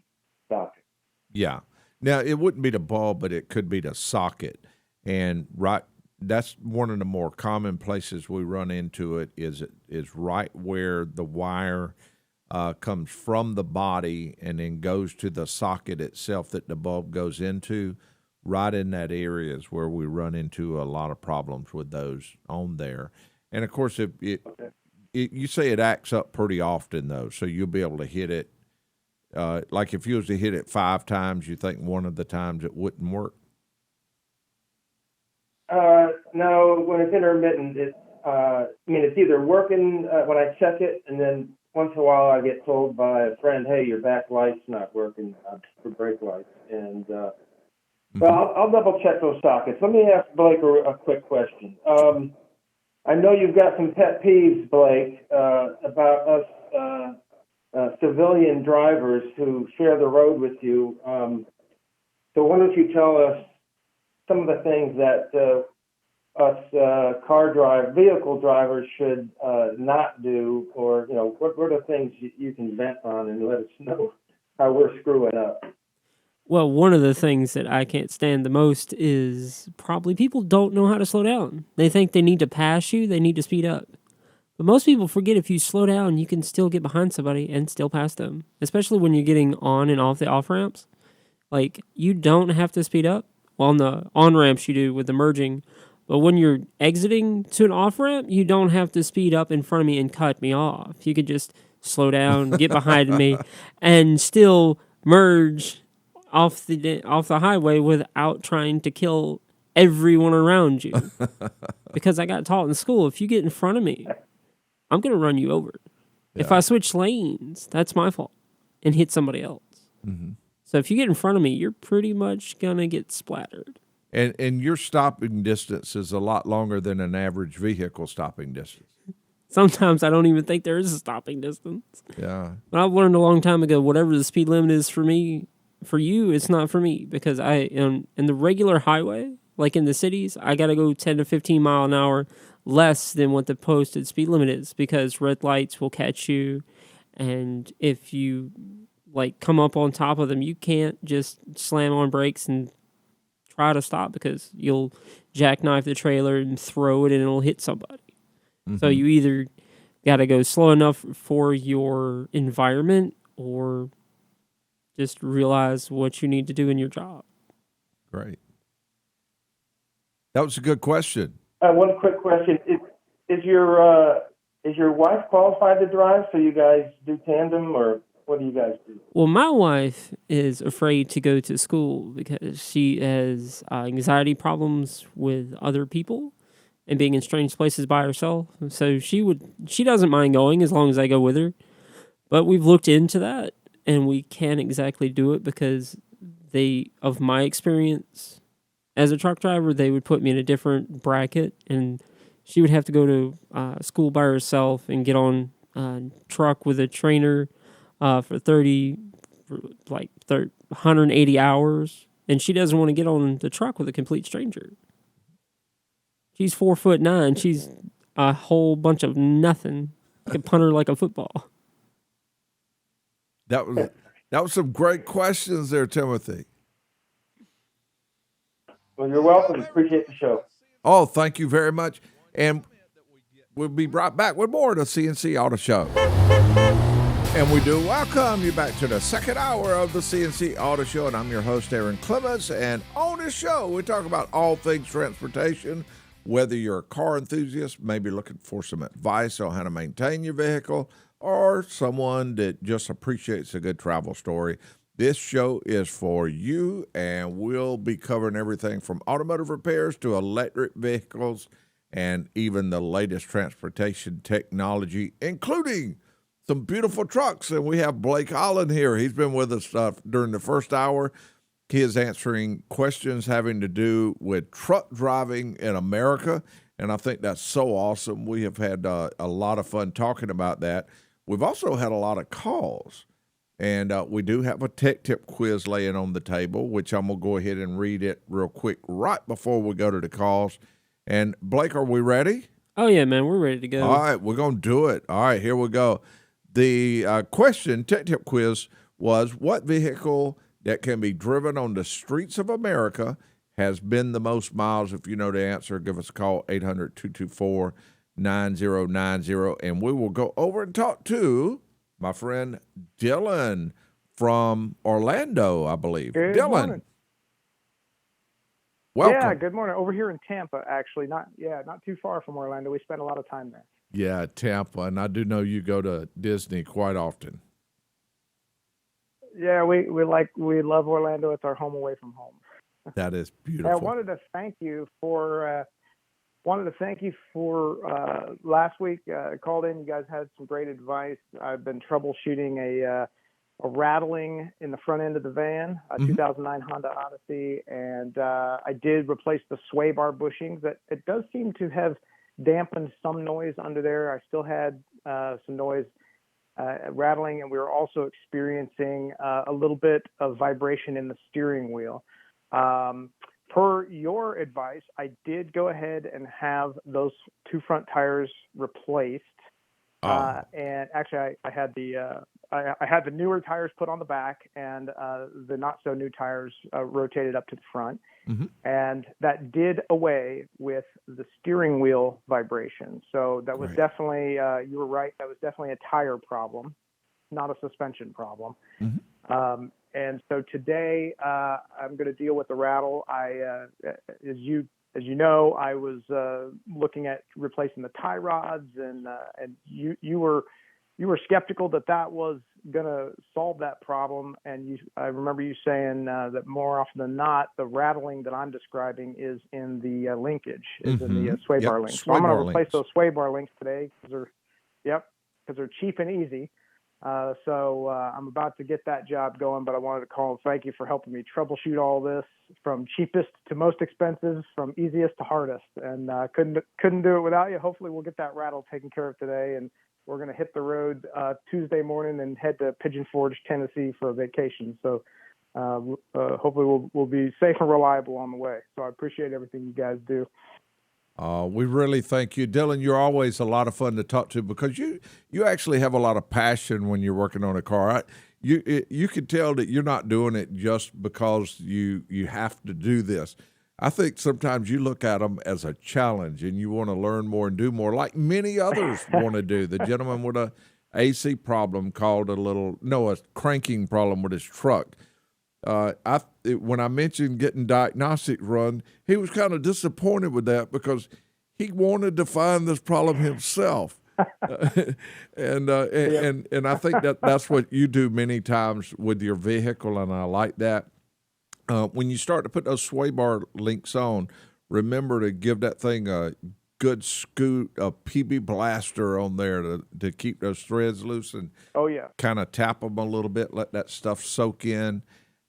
socket. Yeah. Now, it wouldn't be the bulb, but it could be the socket. And that's one of the more common places we run into it is right where the wire comes from the body and then goes to the socket itself that the bulb goes into. Right in that area is where we run into a lot of problems with those on there. And, of course, you say it acts up pretty often, though, so you'll be able to hit it. Like if you was to hit it 5 times, you think one of the times it wouldn't work? No, when it's intermittent, it's either working when I check it, and then once in a while I get told by a friend, hey, your back light's not working for brake lights. And well, I'll double check those sockets. Let me ask Blake a quick question. I know you've got some pet peeves, Blake, about us civilian drivers who share the road with you. So why don't you tell us some of the things that us vehicle drivers should not do, or what are things you can vent on and let us know how we're screwing up? Well, one of the things that I can't stand the most is probably people don't know how to slow down. They think they need to pass you, they need to speed up. But most people forget if you slow down, you can still get behind somebody and still pass them, especially when you're getting on and off the off ramps. Like, you don't have to speed up. Well, on the on ramps, you do with the merging. But when you're exiting to an off ramp, you don't have to speed up in front of me and cut me off. You could just slow down, get behind me, and still merge off the highway without trying to kill everyone around you. Because I got taught in school, if you get in front of me, I'm going to run you over. Yeah. If I switch lanes, that's my fault, and hit somebody else. Mm-hmm. So if you get in front of me, you're pretty much going to get splattered. And your stopping distance is a lot longer than an average vehicle stopping distance. Sometimes I don't even think there is a stopping distance. Yeah. But I've learned a long time ago, whatever the speed limit is for me, for you, it's not for me. Because I am in the regular highway, like in the cities, I got to go 10 to 15 mile an hour less than what the posted speed limit is, because red lights will catch you. And if you come up on top of them, you can't just slam on brakes and try to stop, because you'll jackknife the trailer and throw it and it'll hit somebody. Mm-hmm. So you either got to go slow enough for your environment or just realize what you need to do in your job. Great. That was a good question. One quick question. Is your wife qualified to drive, so you guys do tandem, or what do you guys do? Well, my wife is afraid to go to school because she has anxiety problems with other people and being in strange places by herself. So she doesn't mind going as long as I go with her. But we've looked into that, and we can't exactly do it because of my experience as a truck driver, they would put me in a different bracket, and she would have to go to school by herself and get on a truck with a trainer for 180 hours, and she doesn't want to get on the truck with a complete stranger. She's 4'9". She's a whole bunch of nothing. You can punt her like a football. That was some great questions there, Timothy. Well, you're welcome. Appreciate the show. Oh, thank you very much. And we'll be right back with more of the C&C Auto Show. And we do welcome you back to the second hour of the C&C Auto Show. And I'm your host, Aaron Clements. And on this show, we talk about all things transportation, whether you're a car enthusiast, maybe looking for some advice on how to maintain your vehicle, or someone that just appreciates a good travel story. This show is for you, and we'll be covering everything from automotive repairs to electric vehicles and even the latest transportation technology, including some beautiful trucks. And we have Blake Holland here. He's been with us during the first hour. He is answering questions having to do with truck driving in America, and I think that's so awesome. We have had a lot of fun talking about that. We've also had a lot of calls. And we do have a tech tip quiz laying on the table, which I'm going to go ahead and read it real quick right before we go to the calls. And, Blake, are we ready? Oh, yeah, man. We're ready to go. All right. We're going to do it. All right. Here we go. The question, tech tip quiz, was what vehicle that can be driven on the streets of America has been the most miles? If you know the answer, give us a call, 800-224-9090. And we will go over and talk to my friend Dylan from Orlando, I believe. Good Dylan. Morning. Welcome. Yeah, good morning. Over here in Tampa, actually. Not too far from Orlando. We spend a lot of time there. Yeah, Tampa. And I do know you go to Disney quite often. Yeah, we love Orlando. It's our home away from home. That is beautiful. I wanted to thank you for last week. I called in. You guys had some great advice. I've been troubleshooting a rattling in the front end of the van, a 2009 Honda Odyssey, and I did replace the sway bar bushings. That it does seem to have dampened some noise under there. I still had some noise rattling, and we were also experiencing a little bit of vibration in the steering wheel. Per your advice, I did go ahead and have those two front tires replaced. And actually, I had the newer tires put on the back, and the not so new tires rotated up to the front, and that did away with the steering wheel vibration. So that was definitely you were right. That was definitely a tire problem, not a suspension problem. And so today I'm going to deal with the rattle. As you know, I was looking at replacing the tie rods, and you were skeptical that was going to solve that problem. And I remember you saying that more often than not, the rattling that I'm describing is in the linkage, is in the sway bar links. So I'm going to replace those sway bar links today because they're cheap and easy. So I'm about to get that job going, but I wanted to call and thank you for helping me troubleshoot all this from cheapest to most expensive, from easiest to hardest, and couldn't do it without you. Hopefully we'll get that rattle taken care of today, and we're going to hit the road Tuesday morning and head to Pigeon Forge, Tennessee for a vacation. So hopefully we'll be safe and reliable on the way. So I appreciate everything you guys do. We really thank you. Dylan, you're always a lot of fun to talk to because you actually have a lot of passion when you're working on a car. You can tell that you're not doing it just because you have to do this. I think sometimes you look at them as a challenge and you want to learn more and do more, like many others want to do. The gentleman with a AC problem called a cranking problem with his truck. When I mentioned getting diagnostic run, he was kind of disappointed with that because he wanted to find this problem himself. And I think that's what you do many times with your vehicle, and I like that. When you start to put those sway bar links on, remember to give that thing a good scoot, a PB blaster on there to keep those threads loose, and kind of tap them a little bit, let that stuff soak in,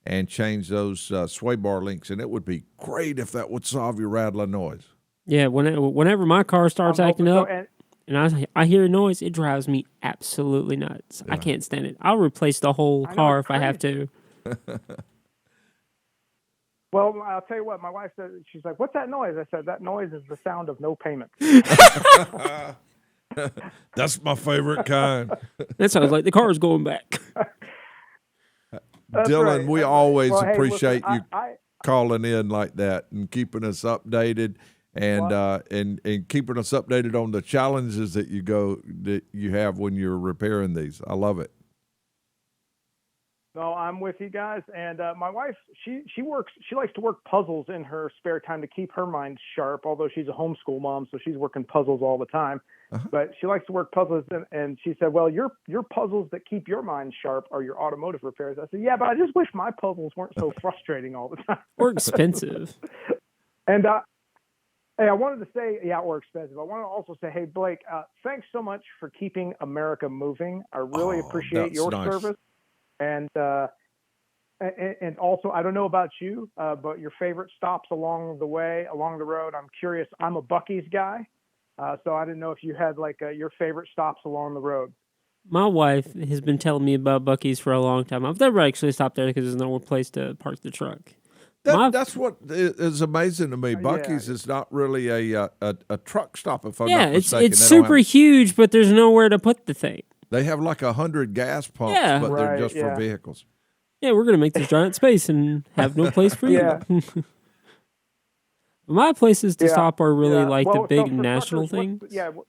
and change those sway bar links. And it would be great if that would solve your rattling noise. Yeah, whenever my car starts acting up and I hear a noise, it drives me absolutely nuts. Yeah. I can't stand it. I'll replace the whole car if I have to. Well, I'll tell you what, my wife said, she's like, "What's that noise?" I said, "That noise is the sound of no payment." That's my favorite kind. That sounds like the car's going back. Dylan, we always appreciate you calling in like that and keeping us updated and keeping us updated on the challenges that you have when you're repairing these. I love it. No, I'm with you guys. And my wife, she likes to work puzzles in her spare time to keep her mind sharp, although she's a homeschool mom, so she's working puzzles all the time. But she likes to work puzzles, and she said, "Well, your puzzles that keep your mind sharp are your automotive repairs." I said, "Yeah, but I just wish my puzzles weren't so frustrating all the time." Or expensive. And hey, I wanted to say, or expensive. I want to also say, hey, Blake, thanks so much for keeping America moving. I really appreciate your service. And also, I don't know about you, but your favorite stops along the road. I'm curious. I'm a Buc-ee's guy, so I didn't know if you had your favorite stops along the road. My wife has been telling me about Buc-ee's for a long time. I've never actually stopped there because there's no place to park the truck. That's what is amazing to me. Buc-ee's is not really a truck stop, if I'm not mistaken. It's super huge, but there's nowhere to put the thing. They have 100 gas pumps, but they're just for vehicles. Yeah, we're going to make this giant space and have no place for you. My places to stop are really the big national things. The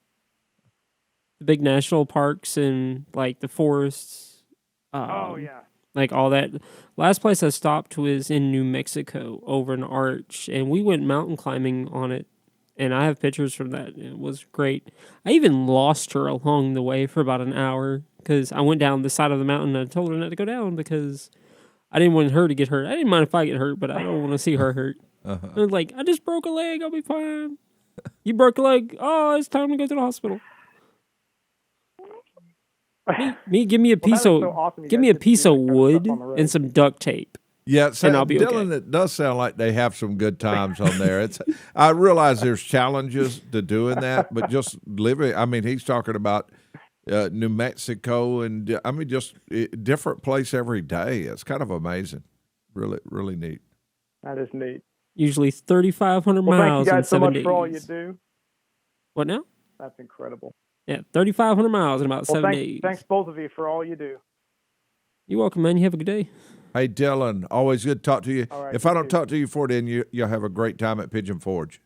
big national parks and the forests. Like all that. Last place I stopped was in New Mexico over an arch, and we went mountain climbing on it. And I have pictures from that. It was great. I even lost her along the way for about an hour because I went down the side of the mountain and I told her not to go down because I didn't want her to get hurt. I didn't mind if I get hurt, but I don't want to see her hurt. I was like, I just broke a leg. I'll be fine. You broke a leg. Oh, it's time to go to the hospital. Give me a piece of wood and some duct tape. Yeah, so and I'll be Dylan, okay. it does sound like they have some good times on there. I realize there's challenges to doing that, but just living. I mean, he's talking about New Mexico, and I mean, just different place every day. It's kind of amazing. Really, really neat. That is neat. Usually 3,500 Well, thank you miles in guys so 7 much days. for all you do. What now? That's incredible. Yeah, 3,500 miles in about Well, 7 days. thanks both of you for all you do. You're welcome, man. You have a good day. Hey, Dylan, always good to talk to you. All right, If you I don't too. talk to you before then, you'll have a great time at Pigeon Forge.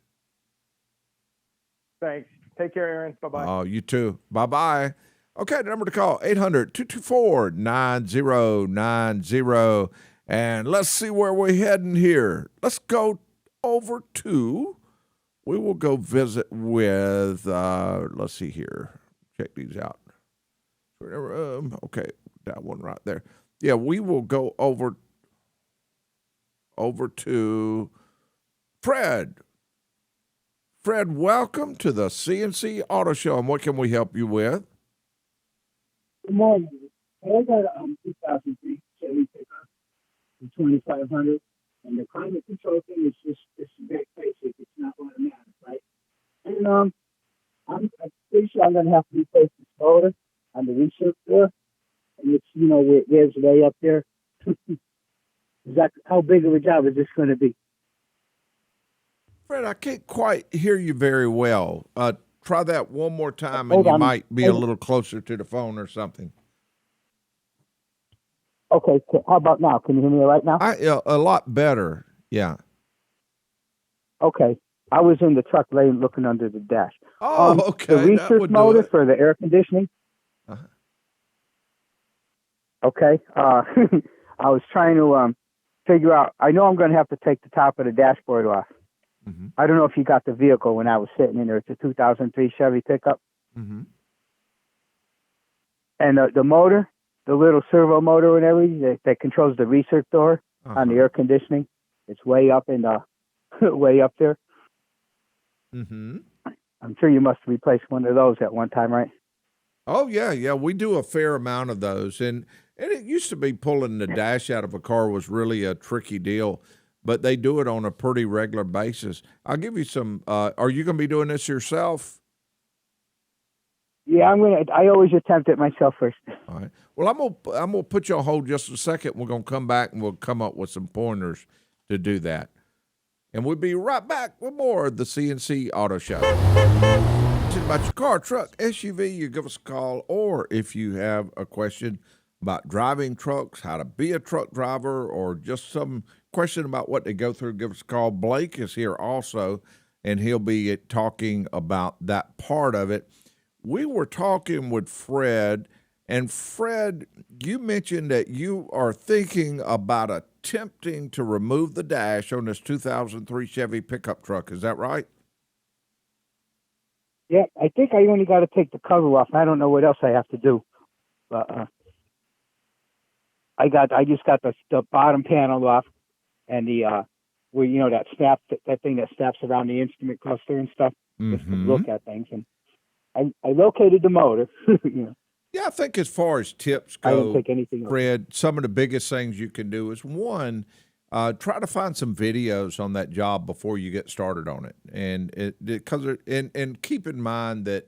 Thanks. Take care, Aaron. Bye-bye. Oh, you too. Bye-bye. Okay, the number to call, 800-224-9090. And let's see where we're heading here. Let's go over to, we will go visit with, let's see here. Check these out. Okay, that one right there. Yeah, we will go over to Fred. Fred, welcome to the C&C Auto Show. And what can we help you with? Good morning. I got a 2003 Chevy pickup, the 2500, and the climate control thing is just it's very basic. It's not automatic, right? And I'm pretty sure I'm gonna have to replace this motor on the research door, and it's where it is way up there. Is that how big of a job is this going to be? Fred, I can't quite hear you very well. Try that one more time, and Hold you on. might be a little closer to the phone or something. Okay, how about now? Can you hear me right now? A lot better. Yeah. Okay. I was in the truck lane looking under the dash. Oh, okay. The That research would do motor it. for the air conditioning. Uh-huh. Okay. I was trying to figure out. I know I'm going to have to take the top of the dashboard off. Mm-hmm. I don't know if you got the vehicle when I was sitting in there. It's a 2003 Chevy pickup. Mm-hmm. And the motor, the little servo motor and everything that controls the research door on the air conditioning, it's way up in way up there. Mm-hmm. I'm sure you must have replaced one of those at one time, right? Oh, yeah. We do a fair amount of those. And it used to be pulling the dash out of a car was really a tricky deal, but they do it on a pretty regular basis. I'll give you some, are you going to be doing this yourself? Yeah, I always attempt it myself first. All right. Well, I'm gonna put you on hold just a second. We're gonna come back and we'll come up with some pointers to do that. And we'll be right back with more of the C&C Auto Show. About your car, truck, SUV, you give us a call, or if you have a question about driving trucks, how to be a truck driver, or just some question about what they go through, give us a call. Blake is here also, and he'll be talking about that part of it. We were talking with Fred, and Fred, you mentioned that you are thinking about attempting to remove the dash on this 2003 Chevy pickup truck. Is that right? Yeah, I think I only got to take the cover off. I don't know what else I have to do. But I just got the bottom panel off, and the where that thing that snaps around the instrument cluster and stuff, just to look at things. And I located the motor. Yeah, I think as far as tips I didn't go, take anything Fred, some of the biggest things you can do is, one, try to find some videos on that job before you get started on it. And keep in mind that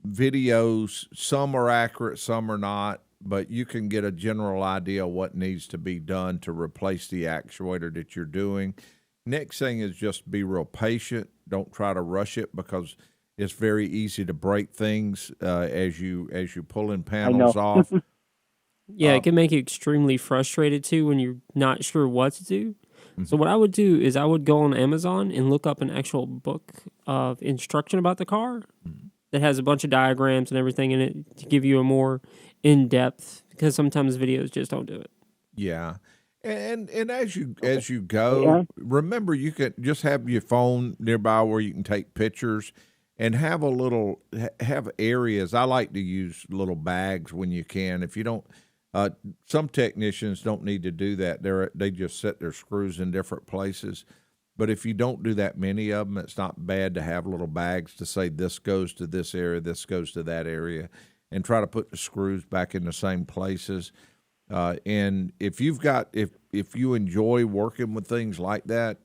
videos, some are accurate, some are not, but you can get a general idea of what needs to be done to replace the actuator that you're doing. Next thing is just be real patient. Don't try to rush it, because it's very easy to break things as you pull in panels off. Yeah, it can make you extremely frustrated too when you're not sure what to do. So what I would do is I would go on Amazon and look up an actual book of instruction about the car that has a bunch of diagrams and everything in it to give you a more in-depth, because sometimes videos just don't do it. Yeah. And as you go, remember you can just have your phone nearby where you can take pictures. And have areas. I like to use little bags when you can. If you don't, some technicians don't need to do that. They just set their screws in different places. But if you don't do that many of them, it's not bad to have little bags to say this goes to this area, this goes to that area, and try to put the screws back in the same places. And if you've got if you enjoy working with things like that,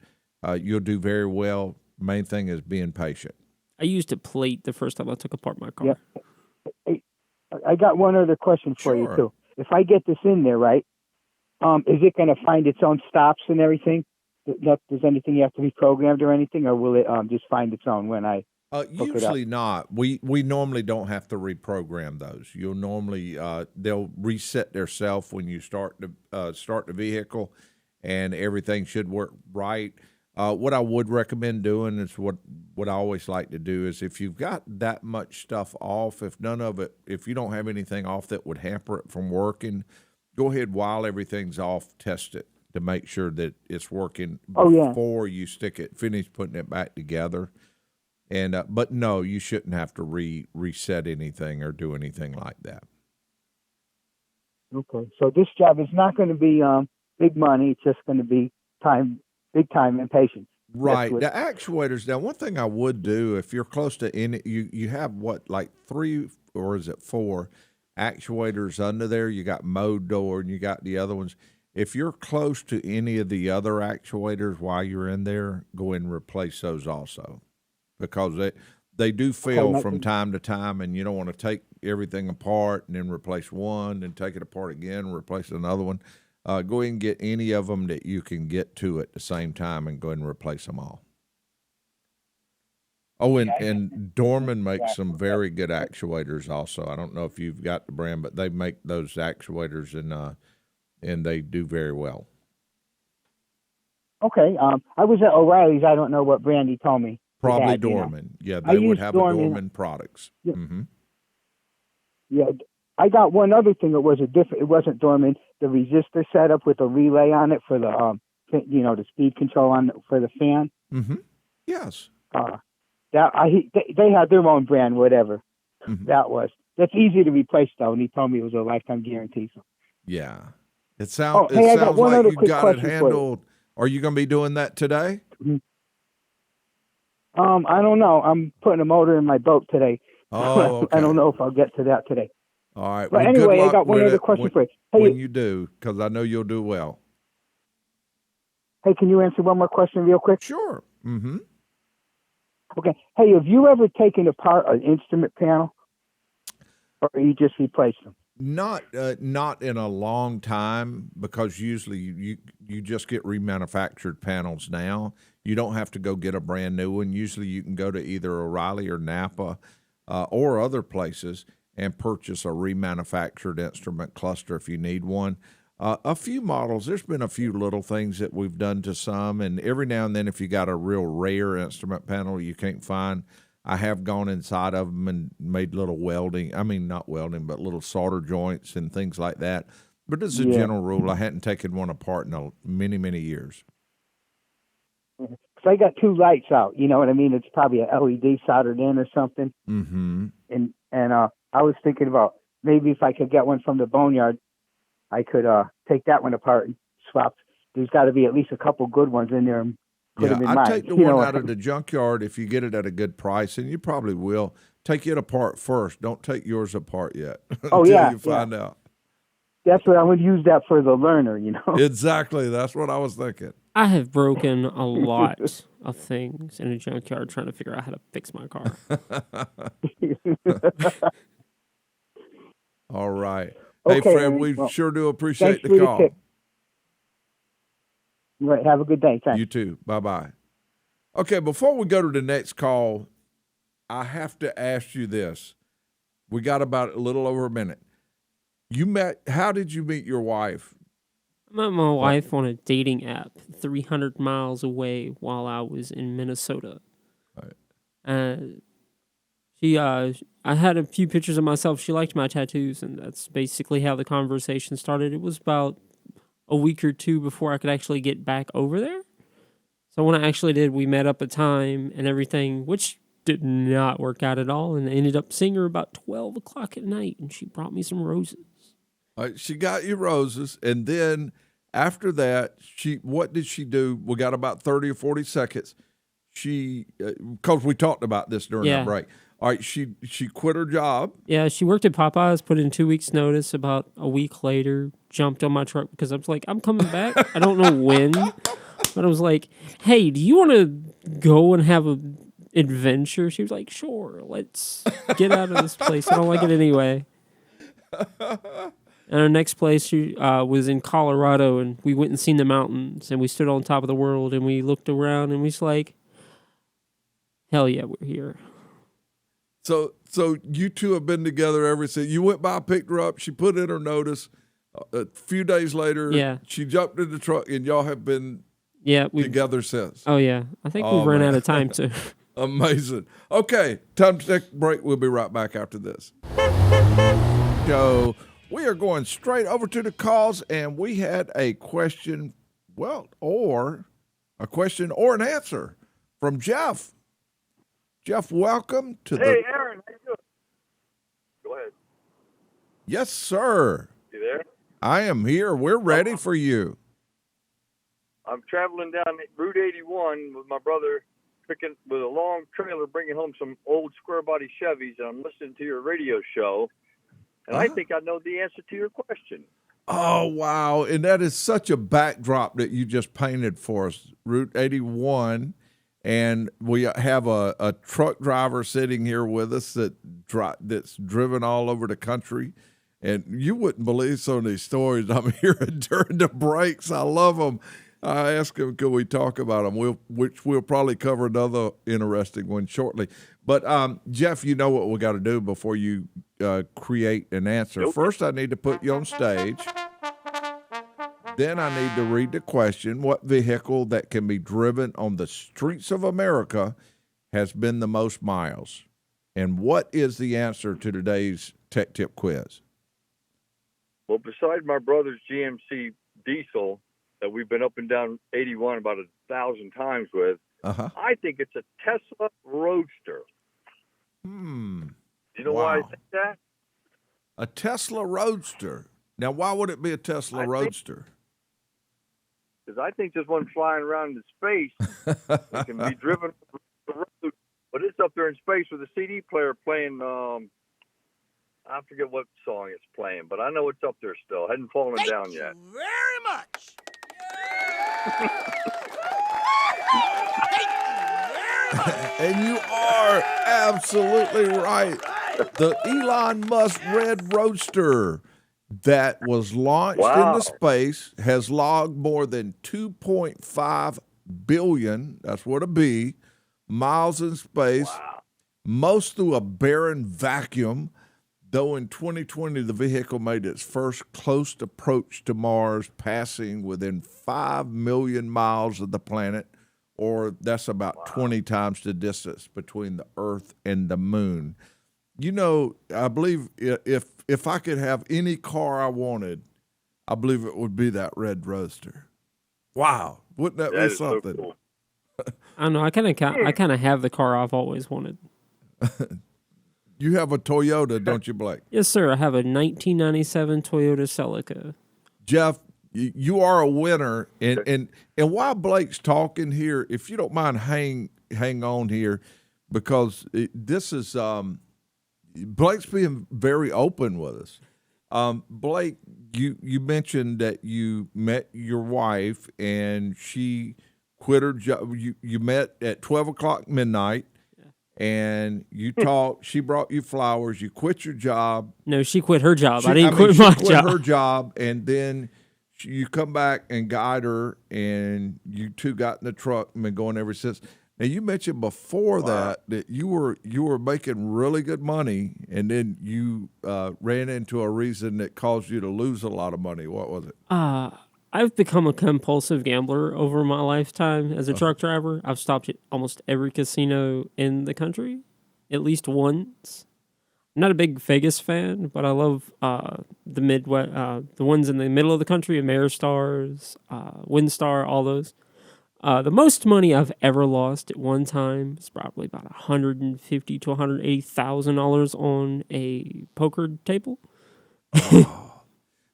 you'll do very well. Main thing is being patient. I used a plate the first time I took apart my car. Yeah. Hey, I got one other question for you Sure. too. If I get this in there, right, is it going to find its own stops and everything? Does anything you have to be programmed or anything, or will it just find its own when I hook it up? Usually not. We normally don't have to reprogram those. You'll normally they'll reset themselves when you start the vehicle, and everything should work right. What I would recommend doing is what I always like to do is if you've got that much stuff off, if you don't have anything off that would hamper it from working, go ahead while everything's off, test it to make sure that it's working before you finish putting it back together. And but no, you shouldn't have to reset anything or do anything like that. Okay, so this job is not going to be big money. It's just going to be big time and patience. Right. The actuators. Now, one thing I would do if you're close to you have what, like 3 or is it 4 actuators under there? You got mode door and you got the other ones. If you're close to any of the other actuators while you're in there, go ahead and replace those also, because they do fail from time to time, and you don't want to take everything apart and then replace one and take it apart again and replace another one. Go ahead and get any of them that you can get to at the same time and go ahead and replace them all. Oh, and Dorman makes some very good actuators also. I don't know if you've got the brand, but they make those actuators and they do very well. Okay. I was at O'Reilly's. I don't know what brand he told me. Probably Dorman. Yeah, they would have Dorman products. Yeah. Mm-hmm. Yeah. I got one other thing. It wasn't Dorman. The resistor setup with a relay on it for the the speed control for the fan. Mm-hmm. Yes. They had their own brand, whatever. Mm-hmm. That's easy to replace though. And he told me it was a lifetime guarantee. So. Yeah. It sounds I got one like other you quick got it question handled. Are you going to be doing that today? Mm-hmm. I don't know. I'm putting a motor in my boat today. Oh, okay. I don't know if I'll get to that today. All right. But well, anyway, good luck I got one other question for you. Hey, when you do, because I know you'll do well. Hey, can you answer one more question real quick? Sure. Mm-hmm. Okay. Hey, have you ever taken apart an instrument panel, or you just replaced them? Not in a long time, because usually you just get remanufactured panels now. You don't have to go get a brand new one. Usually you can go to either O'Reilly or Napa or other places and purchase a remanufactured instrument cluster if you need one. A few models, there's been a few little things that we've done to some, and every now and then if you got a real rare instrument panel you can't find, I have gone inside of them and made little not welding, but little solder joints and things like that. But as a general rule, I hadn't taken one apart in many, many years. Because I got 2 lights out, you know what I mean? It's probably a LED soldered in or something. Mm-hmm. And I was thinking about maybe if I could get one from the boneyard, I could take that one apart and swap. There's got to be at least a couple good ones in there and put them in mine. I'd take the one out of the junkyard if you get it at a good price, and you probably will. Take it apart first. Don't take yours apart yet until you find out. That's what I would use that for the learner, you know. Exactly. That's what I was thinking. I have broken a lot of things in a junkyard trying to figure out how to fix my car. All right. Hey, okay, Fred, we sure do appreciate the call. Right. Have a good day. Thanks. You too. Bye-bye. Okay, before we go to the next call, I have to ask you this. We got about a little over a minute. How did you meet your wife? I met my wife on a dating app 300 miles away while I was in Minnesota. Right. I had a few pictures of myself. She liked my tattoos, and that's basically how the conversation started. It was about a week or 2 before I could actually get back over there. So when I actually did, we met up a time and everything, which did not work out at all, and I ended up seeing her about 12 o'clock at night, and she brought me some roses. She got you roses, and then after that, what did she do? We got about 30 or 40 seconds. Because we talked about this during that break. All right, she quit her job. Yeah, she worked at Popeyes, put in 2 weeks' notice. About a week later, jumped on my truck because I was like, I'm coming back. I don't know when, but I was like, hey, do you want to go and have an adventure? She was like, sure, let's get out of this place. I don't like it anyway. And our next place was in Colorado, and we went and seen the mountains, and we stood on top of the world, and we looked around, and we was like, hell yeah, we're here. So you two have been together ever since. You went by, picked her up, she put in her notice. A few days later, she jumped in the truck, and y'all have been together since. Oh, yeah. I think we've run out of time, too. Amazing. Okay, time to take a break. We'll be right back after this. So we are going straight over to the calls, and we had a question, or an answer from Jeff. Jeff, welcome to Hey, Aaron, how you doing? Go ahead. Yes, sir. You there? I am here. We're ready for you. I'm traveling down Route 81 with my brother, picking with a long trailer, bringing home some old square body Chevys, and I'm listening to your radio show, and I think I know the answer to your question. Oh, wow. And that is such a backdrop that you just painted for us. Route 81. And we have a truck driver sitting here with us that's driven all over the country. And you wouldn't believe some of these stories I'm hearing during the breaks. I love them. I asked him, could we talk about them? Which we'll probably cover another interesting one shortly. But, Jeff, you know what we got to do before you create an answer. Nope. First, I need to put you on stage. Then I need to read the question. What vehicle that can be driven on the streets of America has been the most miles? And what is the answer to today's Tech Tip quiz? Well, besides my brother's GMC diesel that we've been up and down 81 about 1,000 times with, I think it's a Tesla Roadster. Do you know why I think that? A Tesla Roadster. Now, why would it be a Tesla Roadster? Because I think there's one flying around in space that can be driven on the road, but it's up there in space with a CD player playing, I forget what song it's playing, but I know it's up there still. Hadn't fallen down yet. Thank you very much. And you are absolutely right. The Elon Musk Red Roadster that was launched into space has logged more than 2.5 billion, that's what a B, miles in space, most through a barren vacuum, though in 2020 the vehicle made its first close approach to Mars, passing within 5 million miles of the planet, or that's about 20 times the distance between the Earth and the moon. You know, I believe if I could have any car I wanted, I believe it would be that Red Roadster. Wow, wouldn't that be something? So cool. I don't know. I kind of have the car I've always wanted. You have a Toyota, don't you, Blake? Yes, sir. I have a 1997 Toyota Celica. Jeff, you are a winner, and while Blake's talking here, if you don't mind, hang on here, because this is Blake's being very open with us. Blake, you mentioned that you met your wife and she quit her job. You met at 12 o'clock midnight, and you talked. She brought you flowers. You quit your job. No, she quit her job. I didn't quit my job. She quit her job, and then you come back and guide her, and you two got in the truck and been going ever since. Now, you mentioned before that you were making really good money, and then you ran into a reason that caused you to lose a lot of money. What was it? I've become a compulsive gambler over my lifetime as a truck driver. I've stopped at almost every casino in the country, at least once. I'm not a big Vegas fan, but I love the Midwest, the ones in the middle of the country, Ameristars, WinStar, all those. The most money I've ever lost at one time is probably about $150,000 to $180,000 on a poker table.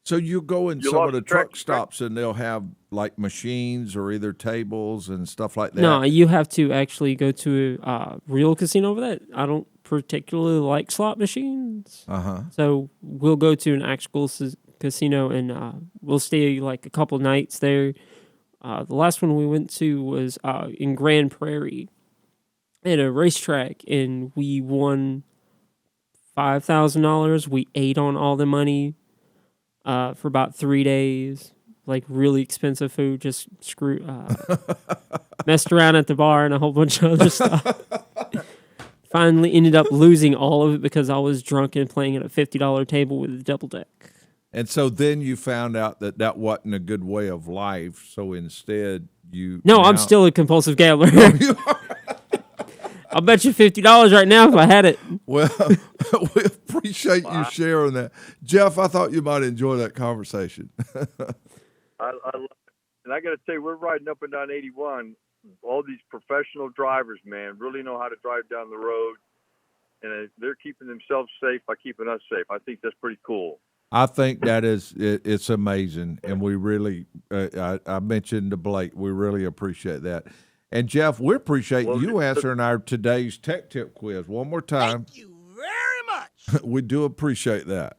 So you go in some of the truck stops and they'll have like machines or either tables and stuff like that. No, you have to actually go to a real casino over that. I don't particularly like slot machines. So we'll go to an actual casino, and we'll stay like a couple nights there. The last one we went to was in Grand Prairie at a racetrack, and we won $5,000. We ate on all the money for about 3 days. Like really expensive food, just messed around at the bar and a whole bunch of other stuff. Finally ended up losing all of it because I was drunk and playing at a $50 table with a double deck. And so then you found out that that wasn't a good way of life. So instead, you. No, I'm still a compulsive gambler. I'll bet you $50 right now if I had it. Well, we appreciate you sharing that. Jeff, I thought you might enjoy that conversation. I love it. And I got to tell you, we're riding up and down 81. All these professional drivers, man, really know how to drive down the road. And they're keeping themselves safe by keeping us safe. I think that's pretty cool. I think that it's amazing. And we really, I mentioned to Blake, we really appreciate that. And Jeff, we appreciate you answering our today's tech tip quiz one more time. Thank you very much. We do appreciate that.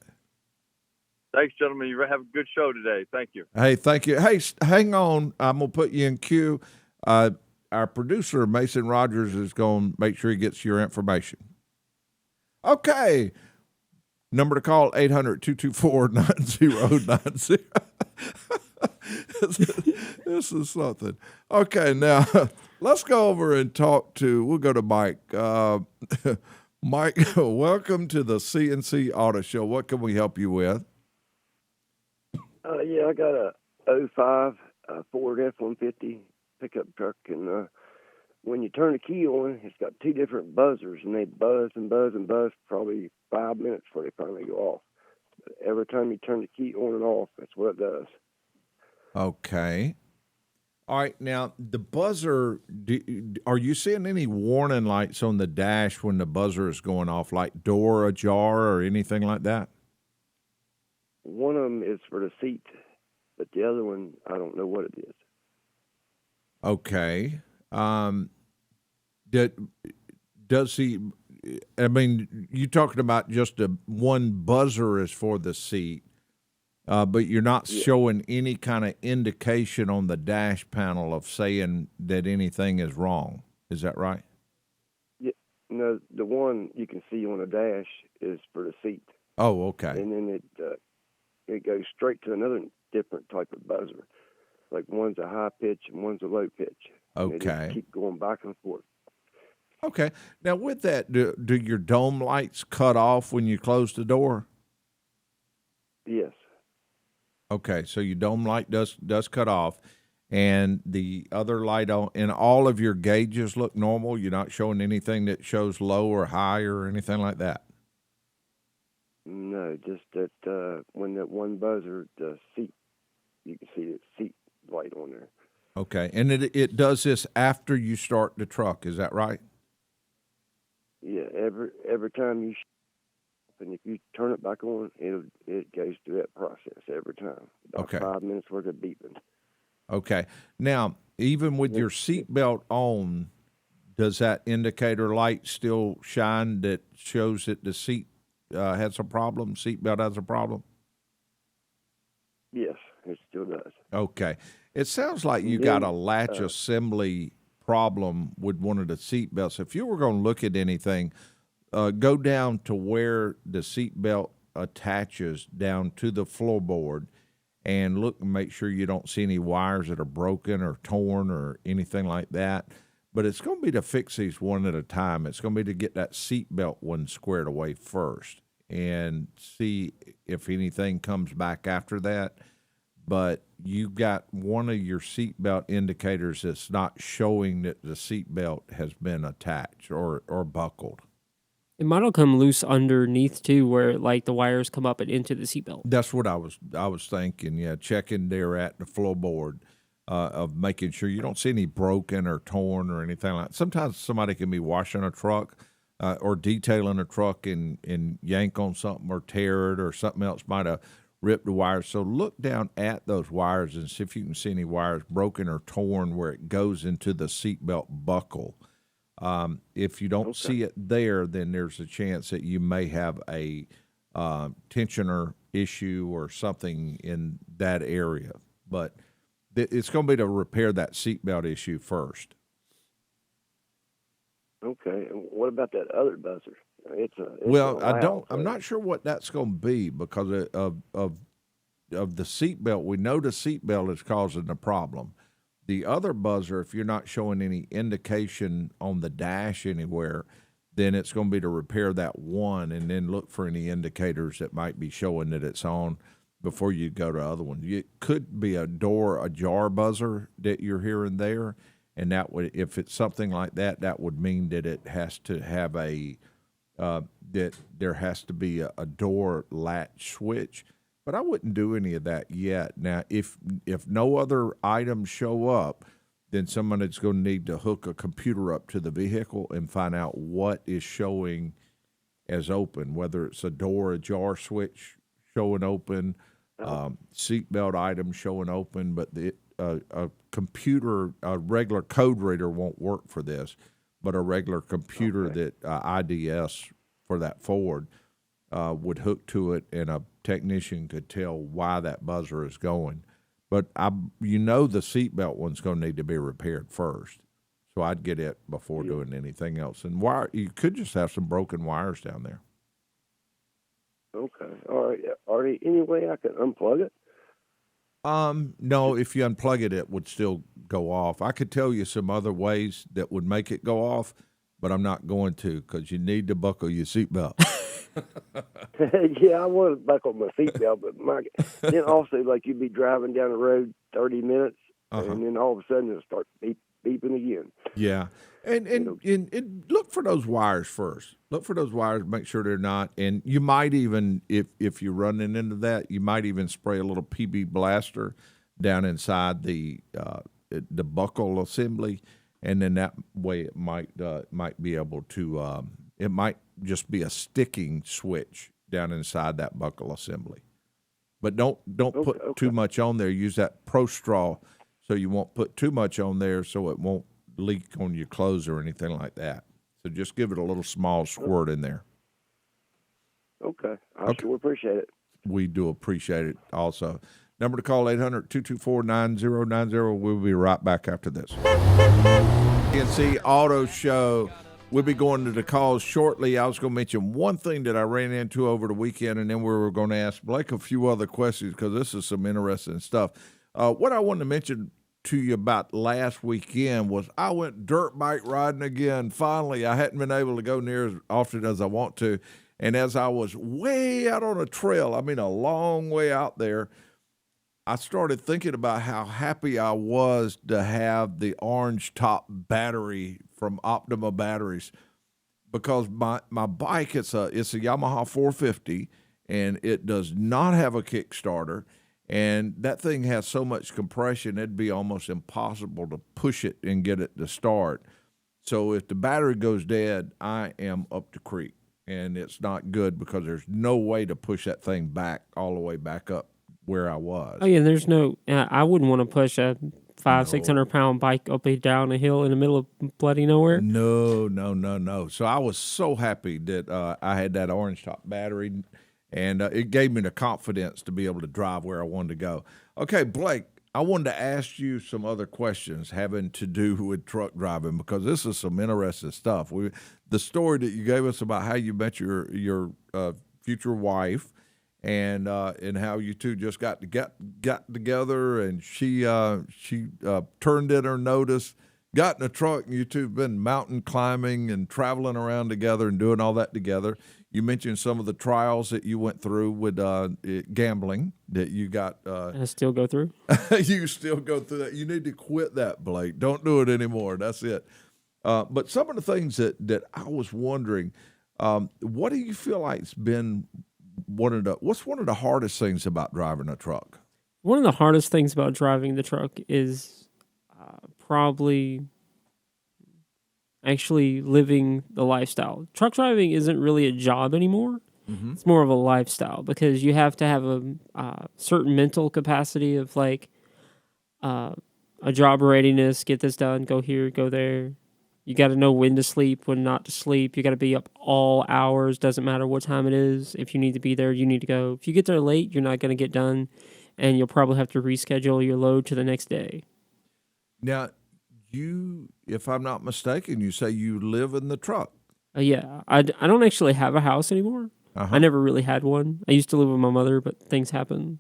Thanks, gentlemen. You have a good show today. Thank you. Hey, thank you. Hey, hang on. I'm going to put you in queue. Our producer, Mason Rogers, is going to make sure he gets your information. Okay. Number to call, 800-224-9090. This is something. Okay, now let's go over and talk to, we'll go to Mike. Mike, welcome to the C&C Auto Show. What can we help you with? Yeah, I got a '05 Ford F-150 pickup truck, and when you turn the key on, it's got two different buzzers, and they buzz and buzz and buzz for probably 5 minutes before they finally go off. But every time you turn the key on and off, that's what it does. Okay. All right. Now, the buzzer, are you seeing any warning lights on the dash when the buzzer is going off, like door ajar or anything like that? One of them is for the seat, but the other one, I don't know what it is. Okay. Does he, I mean, you talking about just one buzzer is for the seat, but you're not showing any kind of indication on the dash panel of saying that anything is wrong. Is that right? Yeah. No, the one you can see on the dash is for the seat. Oh, okay. And then it goes straight to another different type of buzzer. Like one's a high pitch and one's a low pitch. Okay. And they just keep going back and forth. Okay. Now, with that, do your dome lights cut off when you close the door? Yes. Okay, so your dome light does cut off, and the other light on, and all of your gauges look normal? You're not showing anything that shows low or high or anything like that? No, just that when that one buzzer, the seat, you can see the seat light on there. Okay, and it does this after you start the truck, is that right? Yeah, every time you and if you turn it back on, it goes through that process every time. About 5 minutes worth of beeping. Okay. Now, even with your seatbelt on, does that indicator light still shine that shows that the seat has a problem, seatbelt has a problem? Yes, it still does. Okay. It sounds like you got a latch assembly problem with one of the seatbelts. If you were going to look at anything, go down to where the seatbelt attaches down to the floorboard and look and make sure you don't see any wires that are broken or torn or anything like that. But it's going to be to fix these one at a time. It's going to be to get that seatbelt one squared away first and see if anything comes back after that. But you got one of your seatbelt indicators that's not showing that the seatbelt has been attached or buckled. It might have come loose underneath too, where like the wires come up and into the seatbelt. That's what I was thinking. Yeah, checking there at the floorboard of making sure you don't see any broken or torn or anything like that. Sometimes somebody can be washing a truck or detailing a truck and yank on something or tear it, or something else might have ripped the wires. So look down at those wires and see if you can see any wires broken or torn where it goes into the seatbelt buckle. If you don't see it there, then there's a chance that you may have a tensioner issue or something in that area. But it's going to be to repair that seatbelt issue first. Okay. And what about that other buzzer? It's I'm not sure what that's going to be because of the seatbelt. We know the seatbelt is causing the problem. The other buzzer, if you're not showing any indication on the dash anywhere, then it's going to be to repair that one and then look for any indicators that might be showing that it's on before you go to other ones. It could be a door ajar buzzer that you're hearing there, and that would, if it's something like that, that would mean that it has to have that there has to be a door latch switch. But I wouldn't do any of that yet. Now, if no other items show up, then someone is going to need to hook a computer up to the vehicle and find out what is showing as open, whether it's a door ajar switch showing open, seatbelt items showing open. But a computer, a regular code reader won't work for this, but a regular computer that IDS for that Ford would hook to it, and a technician could tell why that buzzer is going. But the seatbelt one's going to need to be repaired first, so I'd get it before doing anything else. And you could just have some broken wires down there. Okay, all right. Are there any way I can unplug it? No, if you unplug it, it would still go off. I could tell you some other ways that would make it go off, but I'm not going to because you need to buckle your seatbelt. Yeah, I want to buckle my seatbelt, but then also, like, you'd be driving down the road 30 minutes, and then all of a sudden it'll start beeping again. Yeah, and look for those wires first. Look for those wires, make sure they're not. And you might even, if you're running into that, you might even spray a little PB blaster down inside the buckle assembly, and then that way it might be able to. It might just be a sticking switch down inside that buckle assembly. But don't put too much on there. Use that Pro Straw so you won't put too much on there so it won't leak on your clothes or anything like that. So just give it a little small squirt in there. Okay. I sure appreciate it. We do appreciate it also. Number to call, 800-224-9090. We'll be right back after this. C&C Auto Show. We'll be going to the calls shortly. I was going to mention one thing that I ran into over the weekend, and then we were going to ask Blake a few other questions because this is some interesting stuff. What I wanted to mention to you about last weekend was I went dirt bike riding again. Finally, I hadn't been able to go near as often as I want to. And as I was way out on a trail, I mean a long way out there, I started thinking about how happy I was to have the orange top battery from Optima Batteries, because my bike, it's a Yamaha 450, and it does not have a Kickstarter, and that thing has so much compression it'd be almost impossible to push it and get it to start. So if the battery goes dead, I am up the creek, and it's not good because there's no way to push that thing back all the way back up where I was. Oh yeah, there's no. I wouldn't want to push a 600-pound bike up and down a hill in the middle of bloody nowhere. No. So I was so happy that I had that orange top battery, and it gave me the confidence to be able to drive where I wanted to go. Okay, Blake, I wanted to ask you some other questions having to do with truck driving because this is some interesting stuff. The story that you gave us about how you met your future wife, and how you two just got together, and she turned in her notice, got in a truck, and you two have been mountain climbing and traveling around together and doing all that together. You mentioned some of the trials that you went through with gambling that you got. I still go through. You still go through that. You need to quit that, Blake. Don't do it anymore. That's it. But some of the things that I was wondering, what do you feel like has been what's one of the hardest things about driving a truck? One of the hardest things about driving the truck is probably actually living the lifestyle. Truck driving isn't really a job anymore. Mm-hmm. It's more of a lifestyle because you have to have a certain mental capacity of like a job readiness, get this done, go here, go there. You got to know when to sleep, when not to sleep. You got to be up all hours. Doesn't matter what time it is. If you need to be there, you need to go. If you get there late, you're not going to get done, and you'll probably have to reschedule your load to the next day. Now, if I'm not mistaken, you say you live in the truck. Yeah, I don't actually have a house anymore. Uh-huh. I never really had one. I used to live with my mother, but things happen.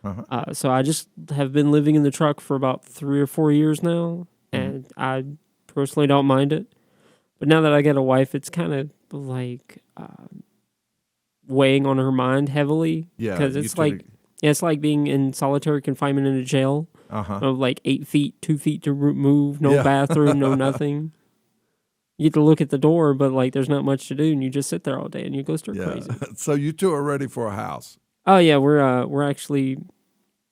Uh-huh. So I just have been living in the truck for about 3 or 4 years now, and I personally don't mind it. But now that I got a wife, it's kind of like weighing on her mind heavily. Yeah, because it's like being in solitary confinement in a jail of like 8 feet, 2 feet to move, no bathroom, no nothing. You get to look at the door, but like there's not much to do, and you just sit there all day and you go stir crazy. So you two are ready for a house? Oh yeah, we're actually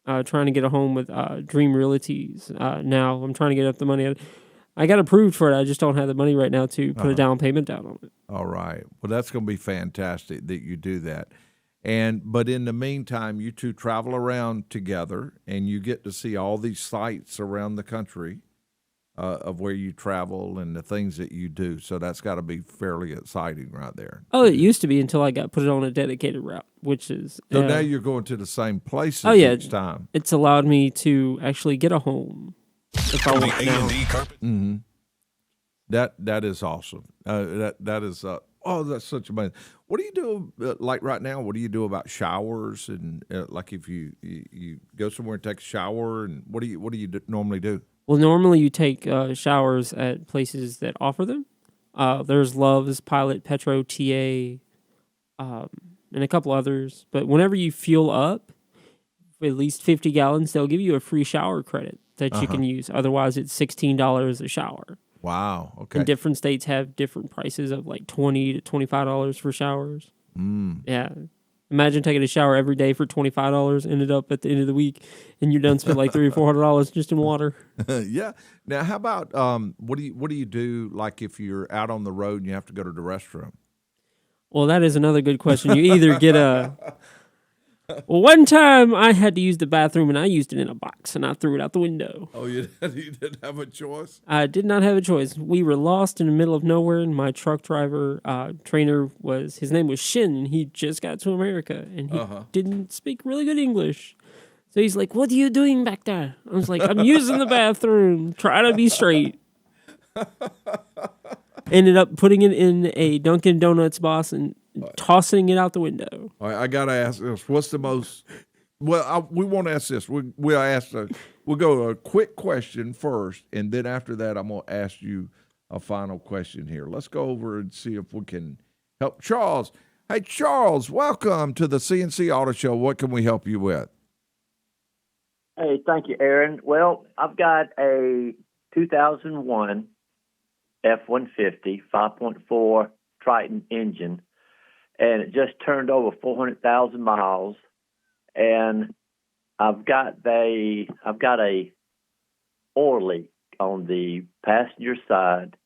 trying to get a home with Dream Realties. Now I'm trying to get up the money. I got approved for it. I just don't have the money right now to put a down payment down on it. All right. Well, that's going to be fantastic that you do that. But in the meantime, you two travel around together, and you get to see all these sites around the country of where you travel and the things that you do. So that's got to be fairly exciting right there. Oh, it used to be until I got put it on a dedicated route, which is... So now you're going to the same places each time. It's allowed me to actually get a home if I want now. Mm-hmm. That is awesome. That is... that's such amazing. What do you do, like right now, what do you do about showers? And like if you go somewhere and take a shower, and what do you normally do? Well, normally you take showers at places that offer them. There's Love's, Pilot, Petro, TA, and a couple others. But whenever you fuel up at least 50 gallons, they'll give you a free shower credit that you can use. Otherwise, it's $16 a shower. Wow. Okay. And different states have different prices of like $20 to $25 for showers. Yeah. Imagine taking a shower every day for $25, ended up at the end of the week, and you're done spent like $300 or $400 just in water. Yeah. Now, how about what do you do like if you're out on the road and you have to go to the restroom? Well, that is another good question. You either get a... Well, one time I had to use the bathroom, and I used it in a box, and I threw it out the window. Oh, you didn't have a choice? I did not have a choice. We were lost in the middle of nowhere, and my truck driver trainer his name was Shin, and he just got to America, and he didn't speak really good English. So he's like, "What are you doing back there?" I was like, "I'm using the bathroom. Try to be straight." Ended up putting it in a Dunkin' Donuts box and tossing it out the window. All right, I got to ask this. What's the most... Well, we won't ask this. We'll go a quick question first, and then after that, I'm going to ask you a final question here. Let's go over and see if we can help Charles. Hey, Charles, welcome to the C&C Auto Show. What can we help you with? Hey, thank you, Aaron. Well, I've got a 2001 F-150 5.4 Triton engine, and it just turned over 400,000 miles. And I've got a oil leak on the passenger side.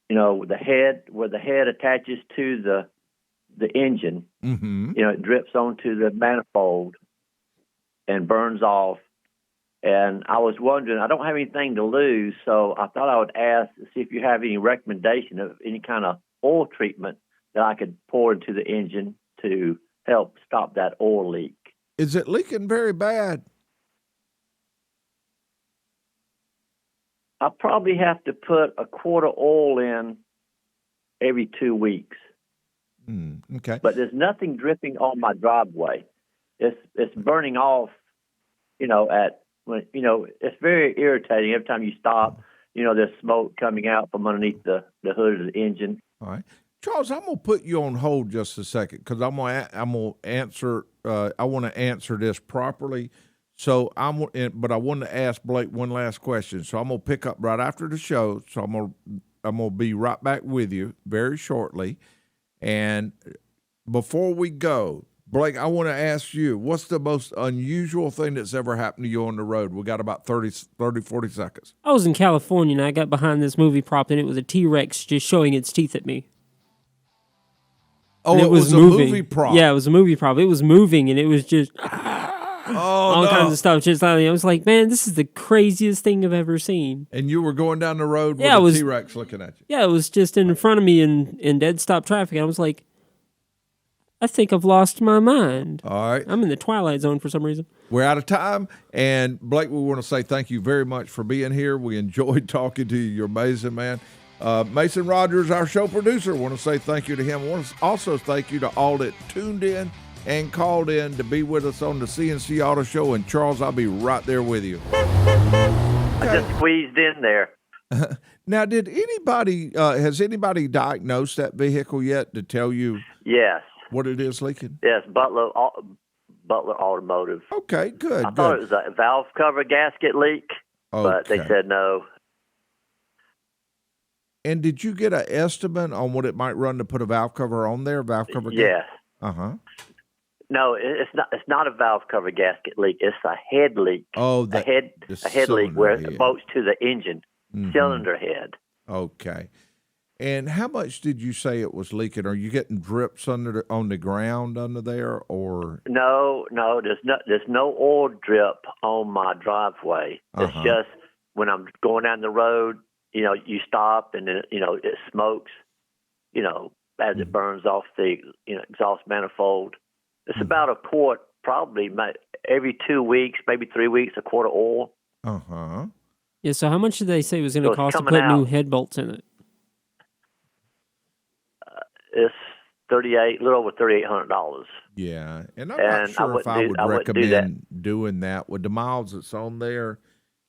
You know, where the head attaches to the engine. Mm-hmm. You know, it drips onto the manifold and burns off. And I was wondering, I don't have anything to lose, so I thought I would ask to see if you have any recommendation of any kind of oil treatment that I could pour into the engine to help stop that oil leak. Is it leaking very bad? I probably have to put a quart of oil in every 2 weeks. Okay. But there's nothing dripping on my driveway. It's burning off, it's very irritating. Every time you stop, there's smoke coming out from underneath the hood of the engine. All right. Charles, I'm going to put you on hold just a second because I'm going to answer. I want to answer this properly. So but I wanted to ask Blake one last question. So I'm going to pick up right after the show. So I'm going to be right back with you very shortly. And before we go, Blake, I want to ask you, what's the most unusual thing that's ever happened to you on the road? We got about 40 seconds. I was in California, and I got behind this movie prop, and it was a T-Rex just showing its teeth at me. Oh, it was a movie prop. Yeah, it was a movie prop. It was moving, and it was just... all kinds of stuff. Just I was like, man, this is the craziest thing I've ever seen. And you were going down the road with a T-Rex looking at you. Yeah, it was just in front of me in dead stop traffic. And I was like, I think I've lost my mind. All right. I'm in the twilight zone for some reason. We're out of time. And Blake, we want to say thank you very much for being here. We enjoyed talking to you. You're amazing, man. Mason Rogers, our show producer, want to say thank you to him. I want to also thank you to all that tuned in and called in to be with us on the C&C Auto Show. And Charles, I'll be right there with you. I just squeezed in there. Now, has anybody diagnosed that vehicle yet to tell you Yes. what it is leaking? Yes, Butler Automotive. Okay, good. I thought it was a valve cover gasket leak, but they said no. And did you get an estimate on what it might run to put a valve cover on there? Yes. Uh-huh. No, it's not. It's not a valve cover gasket leak. It's a head leak. Oh, a head leak where it bolts to the engine cylinder head. Okay. And how much did you say it was leaking? Are you getting drips on the ground under there, or no? There's no oil drip on my driveway. It's just when I'm going down the road. You stop and then it smokes. As it burns off the exhaust manifold. It's about a quart, probably every 2 weeks, maybe 3 weeks, a quart of oil. Yeah. So how much did they say it was going to cost to put new head bolts in it? It's a little over $3,800. Yeah, and I'm not sure if I would recommend doing that with the miles that's on there.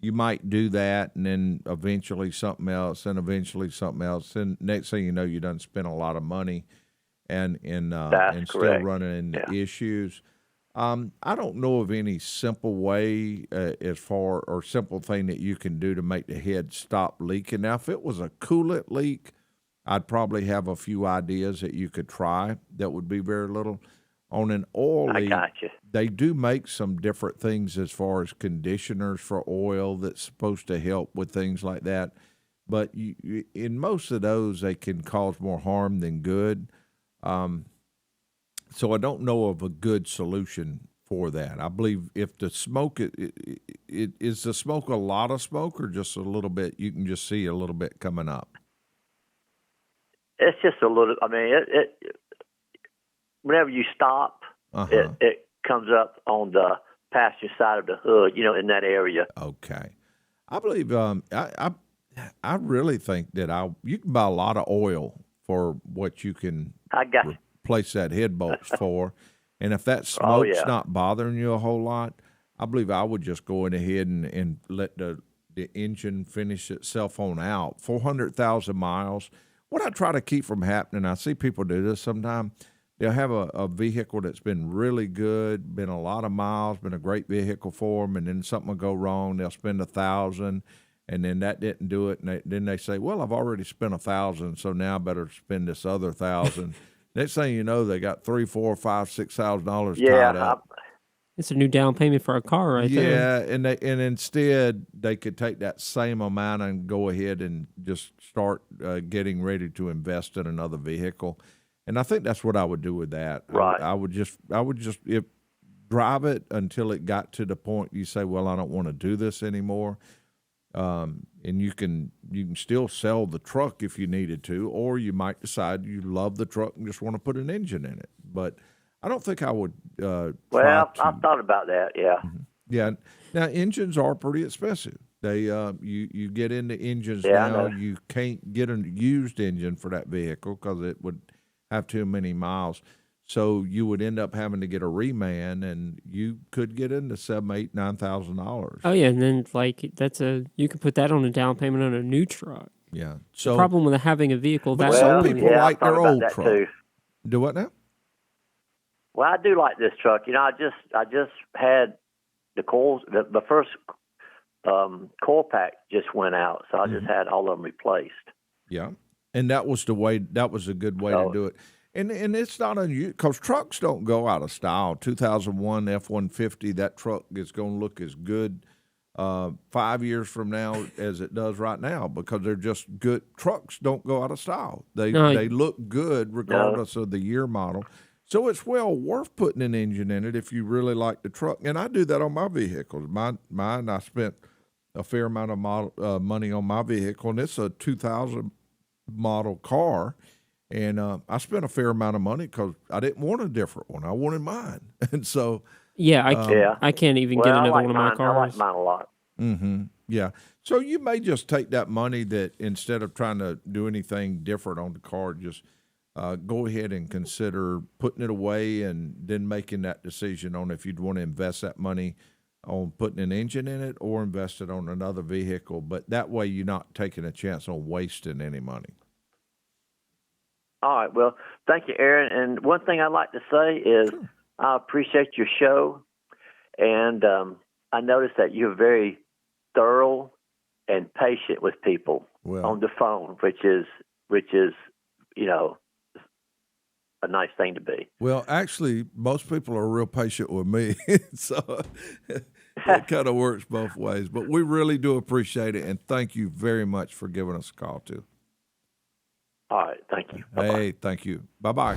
You might do that, and then eventually something else, and eventually something else, and next thing you know, you done spent a lot of money, and still running into issues. I don't know of any simple way simple thing that you can do to make the head stop leaking. Now, if it was a coolant leak, I'd probably have a few ideas that you could try that would be very little. On an oil leak, they do make some different things as far as conditioners for oil that's supposed to help with things like that. But in most of those, they can cause more harm than good. So I don't know of a good solution for that. I believe if the smoke, is the smoke a lot of smoke or just a little bit? You can just see a little bit coming up. It's just a little. I mean, whenever you stop, it comes up on the passenger side of the hood, in that area. Okay. I believe I really think that you can buy a lot of oil for what you can replace that head bolts for. And if that smoke's not bothering you a whole lot, I believe I would just go in ahead and let the engine finish itself on out. 400,000 miles. What I try to keep from happening, I see people do this sometimes. They'll have a vehicle that's been really good, been a lot of miles, been a great vehicle for them, and then something will go wrong. They'll spend $1,000, and then that didn't do it. And then they say, "Well, I've already spent $1,000, so now I better spend this other $1,000." Next thing you know, they got $3,000, $4,000, $5,000, $6,000 tied up. It's a new down payment for a car, right there. Yeah, and instead they could take that same amount and go ahead and just start getting ready to invest in another vehicle. And I think that's what I would do with that. Right. I would just drive it until it got to the point you say, well, I don't want to do this anymore. And you can still sell the truck if you needed to, or you might decide you love the truck and just want to put an engine in it. But I don't think I would. I thought about that. Yeah. Mm-hmm. Yeah. Now engines are pretty expensive. They you get into engines now. You can't get a used engine for that vehicle because it would have too many miles. So you would end up having to get a reman, and you could get into $7,000, $8,000, $9,000. Oh yeah, and then you could put that on a down payment on a new truck. Yeah. So the problem with having a vehicle that's some people like their old truck. Too. Do what now? Well, I do like this truck. I just had the coils. The first coil pack just went out, so I just had all of them replaced. Yeah, and that was the way. That was a good way to do it. And it's not unusual because trucks don't go out of style. 2001 F-150, that truck is going to look as good 5 years from now as it does right now because they're just good. Trucks don't go out of style. They look good regardless of the year model. So it's well worth putting an engine in it if you really like the truck. And I do that on my vehicles. Mine I spent a fair amount of money on my vehicle, and it's a 2000 model car. And I spent a fair amount of money because I didn't want a different one. I wanted mine. And so, I can't even get another one of my I cars. like mine a lot. mm-hmm, yeah. So you may just take that money that instead of trying to do anything different on the car, just go ahead and consider putting it away and then making that decision on if you'd want to invest that money on putting an engine in it or invest it on another vehicle. But that way you're not taking a chance on wasting any money. All right. Well, thank you, Aaron. And one thing I'd like to say is I appreciate your show. And I noticed that you're very thorough and patient with people on the phone, which is, a nice thing to be. Well, actually, most people are real patient with me. So it kind of works both ways. But we really do appreciate it. And thank you very much for giving us a call, too. All right. Thank you. Bye-bye. Hey, thank you. Bye-bye.